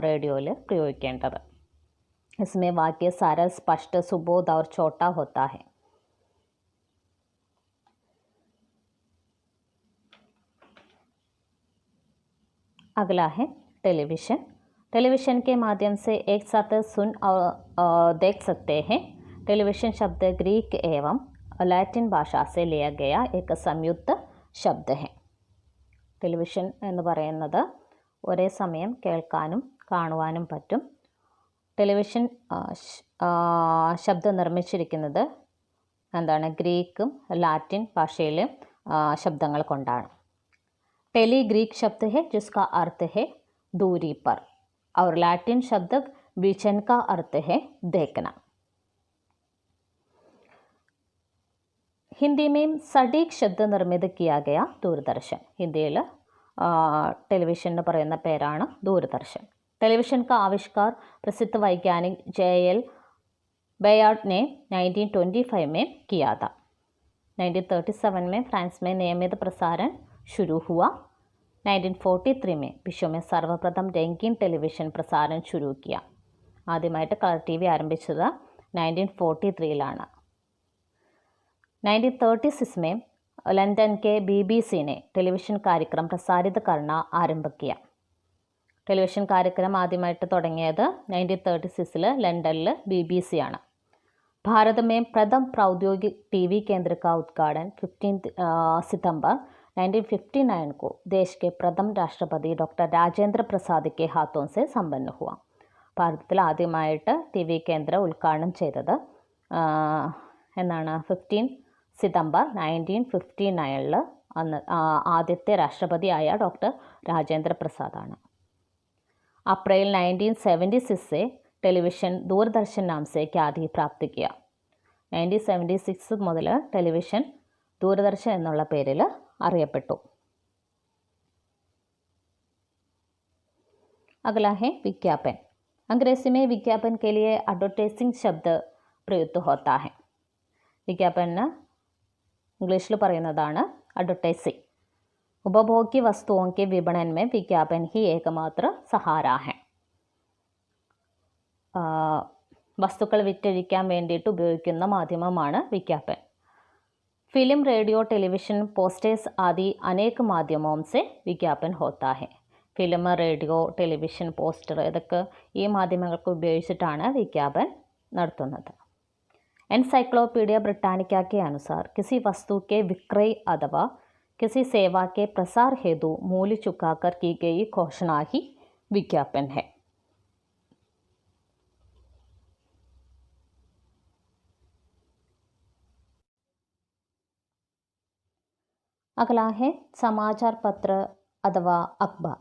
റേഡിയോയിൽ പ്രയോഗിക്കേണ്ടത്. इसमें वाक्य सरल, स्पष्ट, सुबोध और छोटा होता है. अगला है टेलीविज़न. टेलीविज़न के माध्यम से एक साथ सुन और देख सकते हैं. टेलीविज़न शब्द ग्रीक एवं लैटिन भाषा से लिया गया एक संयुक्त शब्द है. ടെലിവിഷൻ എന്ന് പറയുന്നത് ഒരേ സമയം കേൾക്കാനും കാണുവാനും പറ്റും. ടെലിവിഷൻ ശബ്ദം നിർമ്മിച്ചിരിക്കുന്നത് ഗ്രീക്കും ലാറ്റിൻ ഭാഷയിലെ ശബ്ദങ്ങൾ കൊണ്ടാണ്. टेली ग्रीक शब्द है जिसका अर्थ है दूरी पर और लैटिन शब्द विजन का अर्थ है देखना. हिंदी में सटीक शब्द निर्मित किया गया दूरदर्शन. हिंदिയിൽ ടെലിവിഷൻ എന്ന് പറയുന്ന പേരാണ് ദൂരദർശൻ. टेलीविज़न का आविष्कार प्रसिद्ध वैज्ञानिक J.L. बेयर्ड ने 1925 में किया था. 1937 में फ्रांस में नियमित प्रसारण शुरू हुआ. 1943 में विश्व में सर्वप्रथम रंगीन टेलीविज़न प्रसारण शुरू किया. ആദ്യമായിട്ട് കളർ ടി വി ആരംഭിച്ചത് 1943 1936 में लंदन के BBC ने टेलीविज़न कार्यक्रम प्रसारित करना आरंभ किया. ടെലിവിഷൻ കാര്യക്രമം ആദ്യമായിട്ട് തുടങ്ങിയത് 1936 ലണ്ടനിൽ BBC ആണ്. भारत में प्रथम प्रौद्योगिक टीवी केंद्र का उद्घाटन 15 सितंबर 1959 को देश के प्रथम राष्ट्रपति डॉक्टर राजेंद्र प्रसाद के हाथों से संपन्न हुआ. ഭാരതത്തിൽ ആദ്യമായിട്ട് ടി വി കേന്ദ്രം ഉദ്ഘാടനം ചെയ്തത് 15 സിതംബർ 1959 അന്ന് ആദ്യത്തെ രാഷ്ട്രപതിയായ ഡോക്ടർ രാജേന്ദ്ര പ്രസാദാണ്. अप्रैल 1976 से टेलीविज़न दूरदर्शन नाम से ख्याति प्राप्त किया. 1976 മുതൽ ടെലിവിഷൻ ദൂരദർശൻ എന്നുള്ള പേരിൽ അറിയപ്പെട്ടു. अगला है विज्ञापन. अंग्रेजी में विज्ञापन के लिए एडवर्टाइजिंग शब्द प्रयुक्त होता है. വിജ്ഞാപനം ഇംഗ്ലീഷിൽ പറയുന്നതാണ് അഡ്വർടൈസിംഗ്. उपभोग्य वस्तुओं के विपणन में विज्ञापन ही एकमात्र सहारा है. വസ്തുക്കൾ വിറ്റഴിക്കാൻ വേണ്ടിയിട്ട് ഉപയോഗിക്കുന്ന മാധ്യമമാണ് വിജ്ഞാപൻ. फिल्म, रेडियो, टेलीविज़न, पोस्टर्स आदि अनेक माध्यमों से विज्ञापन होता है. ഫിലിം, റേഡിയോ, ടെലിവിഷൻ, പോസ്റ്റർ ഇതൊക്കെ ഈ മാധ്യമങ്ങൾക്ക് ഉപയോഗിച്ചിട്ടാണ് വിജ്ഞാപन നടത്തുന്നത്. एनसाइक्लोपीडिया ब्रिटानिका के अनुसार किसी वस्तु के विक्रय अथवा किसी सेवा के प्रसार हेतु मूल्य चुकाकर की गई घोषणा ही विज्ञापन है. अगला है समाचार पत्र अथवा अखबार.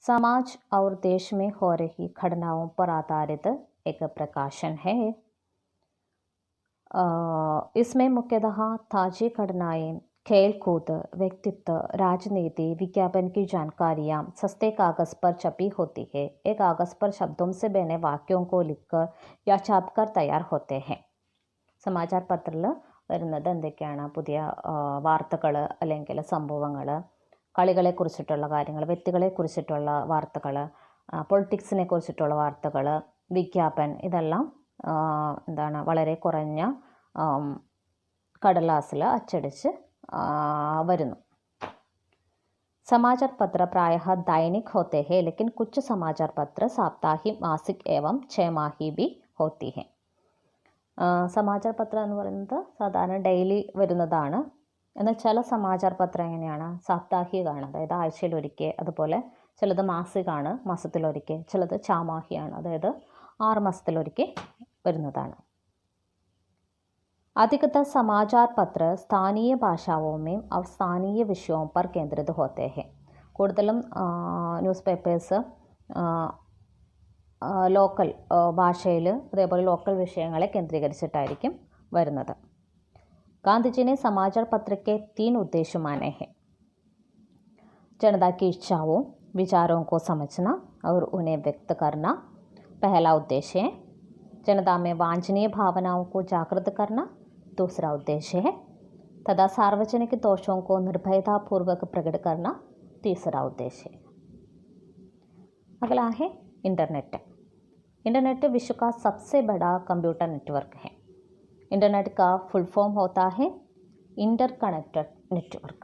समाज और देश में हो रही घटनाओं पर आधारित एक प्रकाशन है. इसमें मुख्यतः ताज़ी घटनाएं, खेल कूद, व्यक्तित्व, राजनीति, विज्ञापन की जानकारियाँ सस्ते कागज़ पर छपी होती है. एक कागज़ पर शब्दों से बने वाक्यों को लिखकर या छापकर तैयार होते हैं. സമാചാർ പത്രത്തിൽ വരുന്നത് എന്തൊക്കെയാണ്? പുതിയ വാർത്തകൾ അല്ലെങ്കിൽ സംഭവങ്ങൾ, കളികളെക്കുറിച്ചിട്ടുള്ള കാര്യങ്ങൾ, വ്യക്തികളെക്കുറിച്ചിട്ടുള്ള വാർത്തകൾ, പൊളിറ്റിക്സിനെ കുറിച്ചിട്ടുള്ള വാർത്തകൾ, വിജ്ഞാപൻ, ഇതെല്ലാം എന്താണ് വളരെ കുറഞ്ഞ കടലാസിൽ അച്ചടിച്ച് വരുന്നു. समाचार पत्र प्रायः दैनिक होते हैं, लेकिन कुछ समाचार पत्र साप्ताहिक, मासिक एवं छमाही भी होती हैं. സമാചാർ പത്രം എന്ന് പറയുന്നത് സാധാരണ ഡെയിലി വരുന്നതാണ്. എന്നാൽ ചില സമാചാർ പത്രം എങ്ങനെയാണ്? സാപ്താഹികമാണ്, അതായത് ആഴ്ചയിലൊരിക്കൽ. അതുപോലെ ചിലത് മാസികമാണ്, മാസത്തിലൊരിക്കൽ. ചിലത് ചാമാഹിയാണ്, അതായത് 6 മാസത്തിലൊരിക്കൽ വരുന്നതാണ്. अधिकतर समाचार पत्र स्थानीय भाषाओं में और स्थानीय विषयों पर केंद्रित होते हैं. കൂടുതലും ന്യൂസ് പേപ്പേഴ്സ് ലോക്കൽ ഭാഷയിൽ അതേപോലെ ലോക്കൽ വിഷയങ്ങളെ കേന്ദ്രീകരിച്ചിട്ടായിരിക്കും വരുന്നത്. गांधी ने समाचार पत्र के 3 उद्देश्य माने हैं. जनता की इच्छाओं, विचारों को समझना और उन्हें व्यक्त करना पहला उद्देश्य है. जनता में वांछनीय भावनाओं को जागृत करना दूसरा उद्देश्य है. तथा सार्वजनिक दोषों को निर्भयतापूर्वक प्रकट करना तीसरा उद्देश्य है. अगला है इंटरनेट. इंटरनेट विश्व का सबसे बड़ा कंप्यूटर नेटवर्क है. इंटरनेट का फुल फॉर्म होता है इंटरकनेक्टेड नेटवर्क.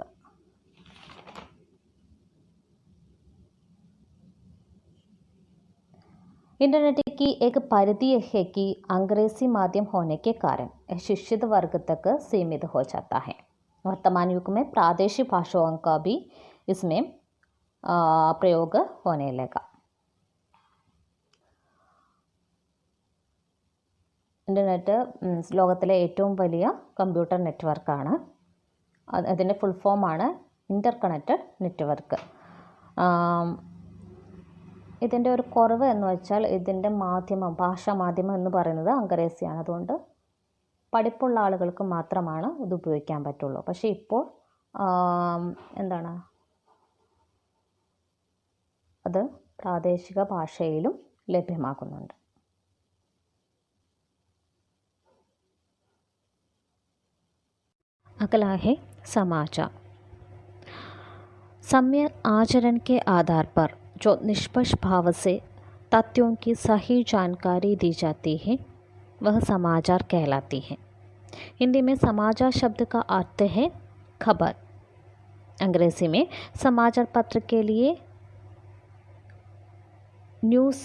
इंटरनेट की एक परिधि है कि अंग्रेजी माध्यम होने के कारण शिक्षित वर्ग तक सीमित हो जाता है. वर्तमान युग में प्रादेशिक भाषाओं का भी इसमें प्रयोग होने लगा. ഇൻ്റർനെറ്റ് ലോകത്തിലെ ഏറ്റവും വലിയ കമ്പ്യൂട്ടർ നെറ്റ്വർക്കാണ്. അതിൻ്റെ ഫുൾ ഫോമാണ് ഇൻ്റർകണക്റ്റഡ് നെറ്റ്വർക്ക്. ഇതിൻ്റെ ഒരു കുറവ് എന്ന് വെച്ചാൽ ഇതിൻ്റെ ഭാഷാ മാധ്യമം എന്ന് പറയുന്നത് അംഗ്രേസിയാണ്. അതുകൊണ്ട് പഠിപ്പുള്ള ആളുകൾക്ക് മാത്രമാണ് ഇത് ഉപയോഗിക്കാൻ പറ്റുള്ളൂ. പക്ഷേ ഇപ്പോൾ അത് പ്രാദേശിക ഭാഷയിലും ലഭ്യമാക്കുന്നുണ്ട്. अगला है समाचार. सम्यक आचरण के आधार पर जो निष्पक्ष भाव से तथ्यों की सही जानकारी दी जाती है वह समाचार कहलाती है. हिंदी में समाचार शब्द का अर्थ है खबर. अंग्रेजी में समाचार पत्र के लिए न्यूज़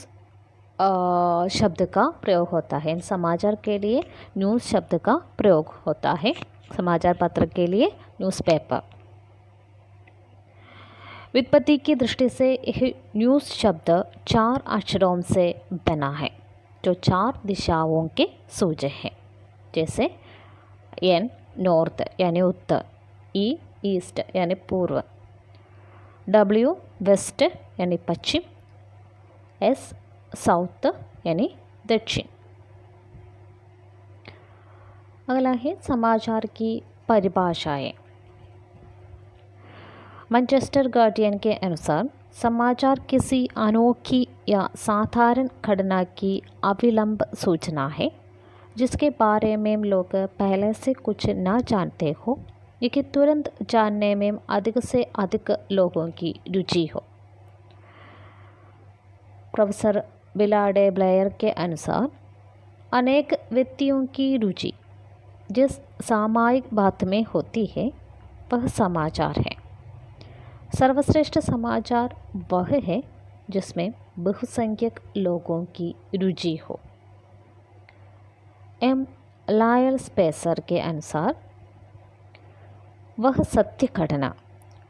शब्द का प्रयोग होता है. समाचार के लिए न्यूज़ शब्द का प्रयोग होता है. समाचार पत्र के लिए न्यूज़पेपर. व्युत्पत्ति की दृष्टि से यह न्यूज़ शब्द 4 अक्षरों से बना है जो 4 दिशाओं के सूचक हैं. जैसे एन नॉर्थ यानी उत्तर, ई ईस्ट यानी पूर्व, डब्ल्यू वेस्ट यानी पश्चिम, एस साउथ यानी दक्षिण. अगला है समाचार की परिभाषाएं. मैनचेस्टर गार्डियन के अनुसार समाचार किसी अनोखी या साधारण घटना की अविलंब सूचना है जिसके बारे में लोग पहले से कुछ न जानते हो या कि तुरंत जानने में अधिक से अधिक लोगों की रुचि हो. प्रोफेसर बिलाडे ब्लेयर के अनुसार अनेक व्यक्तियों की रुचि जिस सामयिक बात में होती है वह समाचार है. सर्वश्रेष्ठ समाचार वह है जिसमें बहुसंख्यक लोगों की रुचि हो। एम लायल स्पेसर के अनुसार वह सत्य घटना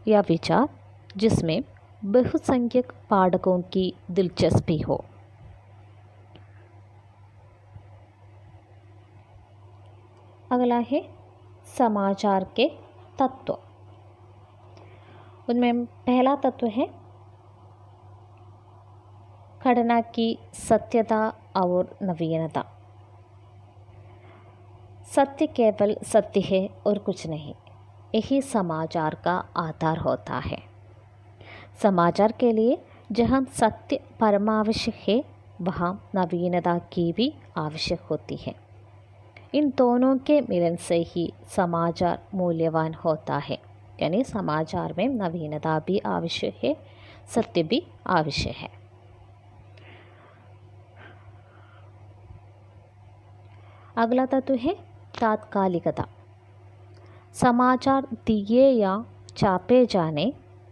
या विचार जिसमें बहुसंख्यक पाठकों की दिलचस्पी हो। अगला है समाचार के तत्व। उनमें पहला तत्व है घटना की सत्यता और नवीनता। सत्य केवल सत्य है और कुछ नहीं, यही समाचार का आधार होता है। समाचार के लिए जहाँ सत्य परमावश्यक है, वहाँ नवीनता की भी आवश्यक होती है। इन दोनों के मिलन से ही समाचार मूल्यवान होता है। यानी समाचार में नवीनता भी आवश्यक है, सत्य भी आवश्यक है। अगला तत्व है तात्कालिकता। समाचार दिए या छापे जाने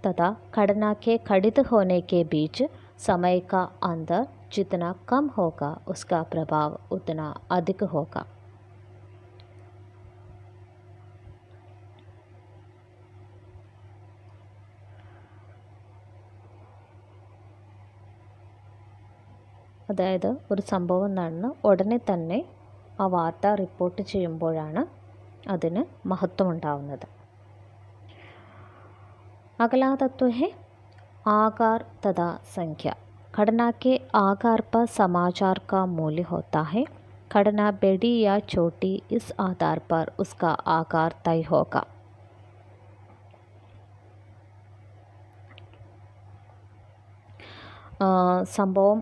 तथा घटना के घटित होने के बीच समय का अंतर जितना कम होगा, उसका प्रभाव उतना अधिक होगा। അതായത് ഒരു സംഭവം നടന്ന് ഉടനെ തന്നെ ആ വാർത്ത റിപ്പോർട്ട് ചെയ്യുമ്പോഴാണ് അതിന് മഹത്വമുണ്ടാവുന്നത്. अगला तत्व है आकार तथा संख्या। घटना के आकार पर समाचार का मूल्य होता है। घटना बड़ी या छोटी, इस आधार पर उसका आकार तय होगा। സംഭവം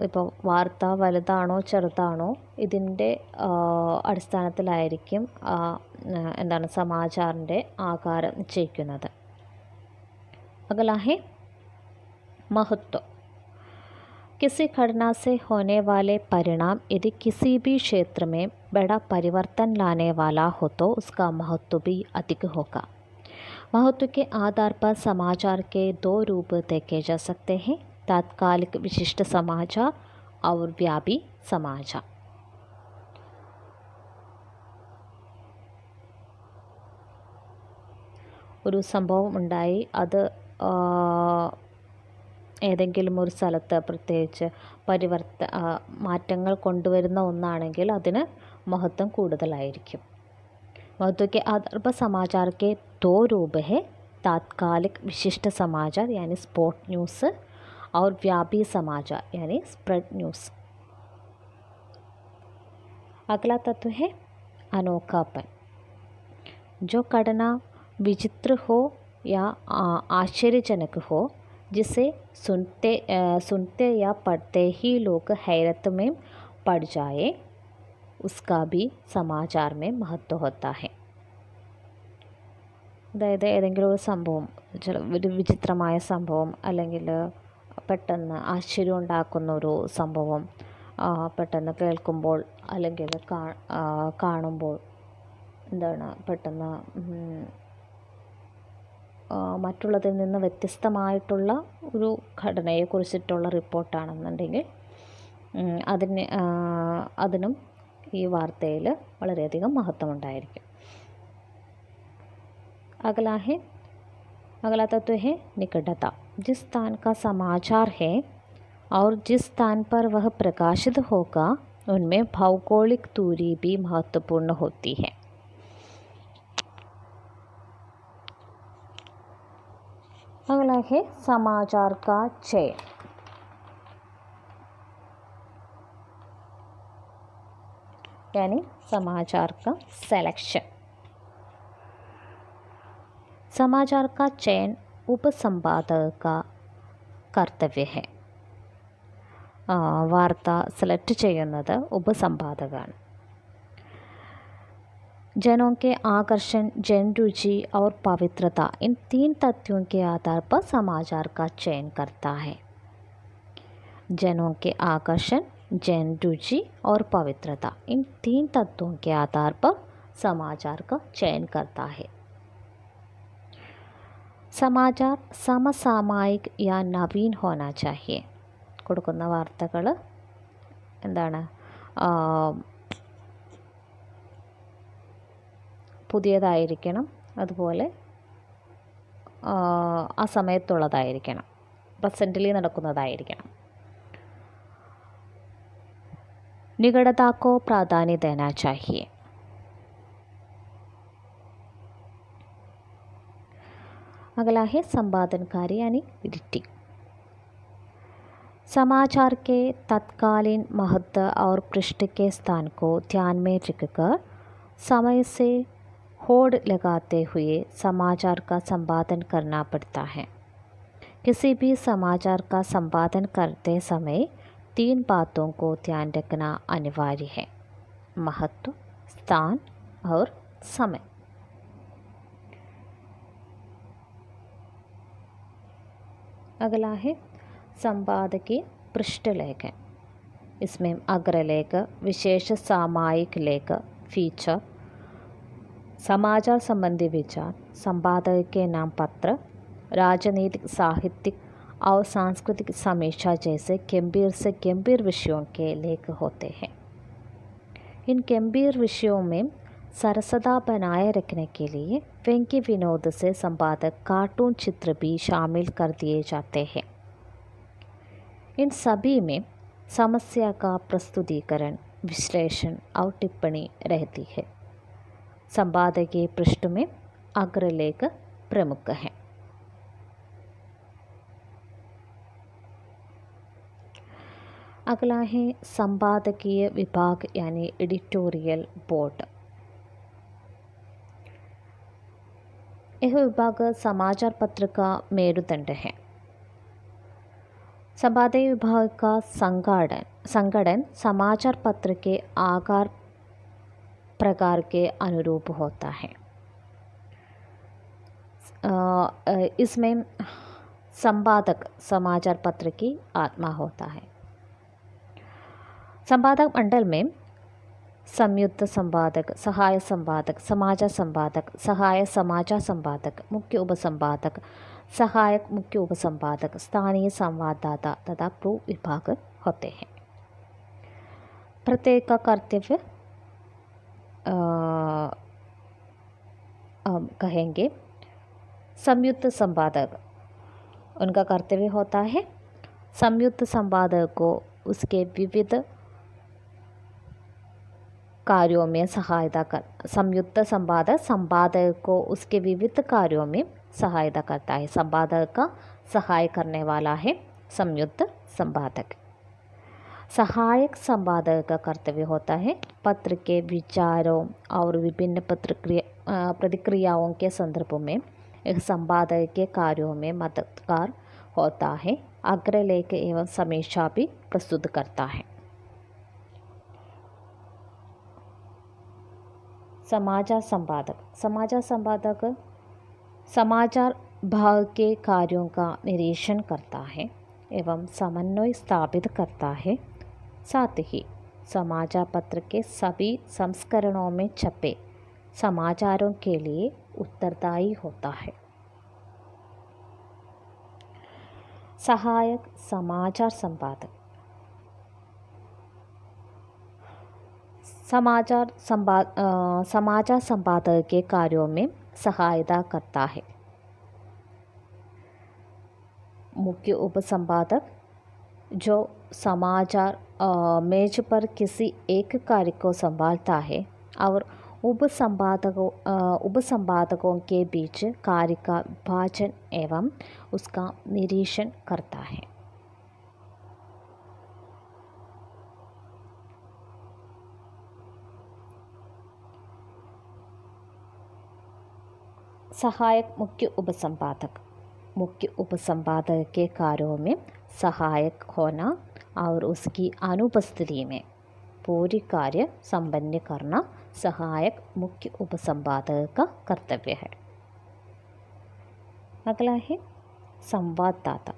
ഇപ്പോൾ വാർത്ത വലുതാണോ ചെറുതാണോ ഇതിൻ്റെ അടിസ്ഥാനത്തിലായിരിക്കും എന്താണ് समाचारिൻ്റെ ആകാരം നിശ്ചയിക്കുന്നത്. अगला है महत्व। किसी घटना से होने वाले परिणाम यदि किसी भी क्षेत्र में बड़ा परिवर्तन लाने वाला हो तो उसका महत्व भी अधिक होगा। महत्व के आधार पर समाचार के दो रूप देखे जा सकते हैं, तात्कालिक विशिष्ट समाचार और व्यापी समाचार. ഒരു സംഭവം ഉണ്ടായി, അത് ഏതെങ്കിലും ഒരു സ്ഥലത്ത് പ്രത്യേകിച്ച് മാറ്റങ്ങൾ കൊണ്ടുവരുന്ന ഒന്നാണെങ്കിൽ അതിന് महत्व കൂടുതലായിരിക്കും. महत्व के आधार पर समाचार के दो रूप है, तात्कालिक विशिष्ट समाचार यानी स्पॉट न्यूज़ और व्यापी समाचार यानी स्प्रेड न्यूज़. अगला तत्व है अनोखापन. जो घटना विचित्र हो या आश्चर्यजनक हो, जिसे सुनते या पढ़ते ही लोग हैरत में पड़ जाए, उसका भी समाचार में महत्व होता है. അതായത് ഏതെങ്കിലും ഒരു സംഭവം, ഒരു വിചിത്രമായ സംഭവം അല്ലെങ്കിൽ പെട്ടെന്ന് ആശ്ചര്യം ഉണ്ടാക്കുന്ന ഒരു സംഭവം പെട്ടെന്ന് കേൾക്കുമ്പോൾ അല്ലെങ്കിൽ കാണുമ്പോൾ എന്താണ് പെട്ടെന്ന് മറ്റുള്ളതിൽ നിന്ന് വ്യത്യസ്തമായിട്ടുള്ള ഒരു ഘടനയെക്കുറിച്ചിട്ടുള്ള റിപ്പോർട്ടാണെന്നുണ്ടെങ്കിൽ അതിനും ഈ വാർത്തയിൽ വളരെയധികം महत्वമുണ്ടായിരിക്കും. अगला तत्व है निकटता. जिस स्थान का समाचार है और जिस स्थान पर वह प्रकाशित होगा, उनमें भौगोलिक दूरी भी महत्वपूर्ण होती है. अगला है समाचार का चयन. यानी समाचार का सेलेक्शन. समाचार का चयन उपसंपादक का कर्तव्य है. വാർത്ത സെലക്ട് ചെയ്യുന്നത് ഉപസംപാദകനാണ്. जनों के आकर्षण, जनरुचि और पवित्रता, इन 3 तथ्यों के आधार पर समाचार का चयन करता है. जनों के आकर्षण, जनरुचि और पवित्रता, इन 3 तत्वों के आधार पर समाचार का चयन करता है. സമാചാർ സമസാമായിക് യാ നവീൻ ഹോനാ ചാഹിയെ. കൊടുക്കുന്ന വാർത്തകൾ എന്താണ്, പുതിയതായിരിക്കണം, അതുപോലെ ആ സമയത്തുള്ളതായിരിക്കണം, പ്രസൻ്റിലി നടക്കുന്നതായിരിക്കണം. निकटता को प्राधान्य देना चाहिए. अगला है संपादनकारी यानी एडिटिंग. समाचार के तत्कालीन महत्व और पृष्ठ के स्थान को ध्यान में रखकर समय से होड़ लगाते हुए समाचार का संपादन करना पड़ता है. किसी भी समाचार का संपादन करते समय 3 बातों को ध्यान रखना अनिवार्य है: महत्व, स्थान और समय. अगला है संपादकीय पृष्ठलेख. इसमें अग्रलेख, विशेष सामयिक लेख, फीचर, समाचार संबंधी विचार, संपादक के नाम पत्र, राजनीतिक, साहित्यिक और सांस्कृतिक समीक्षा जैसे गंभीर से गंभीर विषयों के लेख होते हैं. इन गंभीर विषयों में सरसता बनाए रखने के लिए व्यंग्य विनोद से संपादक कार्टून चित्र भी शामिल कर दिए जाते हैं. इन सभी में समस्या का प्रस्तुतिकरण, विश्लेषण और टिप्पणी रहती है. संपादकीय पृष्ठ में अग्रलेख प्रमुख हैं. अगला है संपादकीय विभाग यानी एडिटोरियल बोर्ड. यह विभाग समाचार पत्र का मेरुदंड है. संपादकीय विभाग का संगठन समाचार पत्र के आकार प्रकार के अनुरूप होता है. इसमें संपादक समाचार पत्र की आत्मा होता है. संपादक मंडल में संयुक्त संपादक, सहायक संपादक, समाचार संपादक, सहायक समाचार संपादक, मुख्य उपसंपादक, सहायक मुख्य उपसंपादक, स्थानीय संवाददाता तथा प्रूफ विभाग होते हैं. प्रत्येक का कर्तव्य कहेंगे. संयुक्त संपादक, उनका कर्तव्य होता है संयुक्त संपादक को उसके विविध कार्यों में सहायता कर. संयुक्त संपादक को उसके विविध कार्यों में सहायता करता है. संपादक का सहाय करने वाला है संयुक्त संपादक. सहायक संपादक का कर्तव्य होता है पत्र के विचारों और विभिन्न प्रतिक्रियाओं के संदर्भ में एक संपादक के कार्यों में मददगार होता है. अग्रलेख एवं समीक्षा भी प्रस्तुत करता है. समाचार संपादक समाचार भाग के कार्यों का निरीक्षण करता है एवं समन्वय स्थापित करता है. साथ ही समाचार पत्र के सभी संस्करणों में छपे समाचारों के लिए उत्तरदायी होता है. सहायक समाचार संपादक समाचार संपादक के कार्यों में सहायता करता है. मुख्य उपसंपादक जो समाचार मेज पर किसी एक कार्य को संभालता है और उपसंपादकों के बीच कार्य का विभाजन एवं उसका निरीक्षण करता है. सहायक मुख्य उपसंपादक के कार्यों में सहायक होना और उसकी अनुपस्थिति में पूरी कार्य संपन्न करना सहायक मुख्य उपसंपादक का कर्तव्य है. अगला है संवाददाता.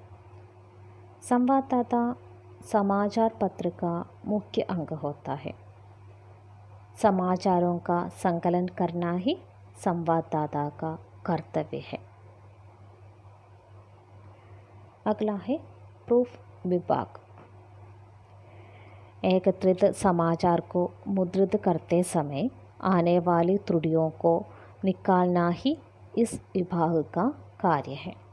संवाददाता समाचार पत्र का मुख्य अंग होता है. समाचारों का संकलन करना ही संवाददाता का कर्तव्य है. अगला है प्रूफ विभाग। एकत्रित समाचार को मुद्रित करते समय आने वाली त्रुटियों को निकालना ही इस विभाग का कार्य है।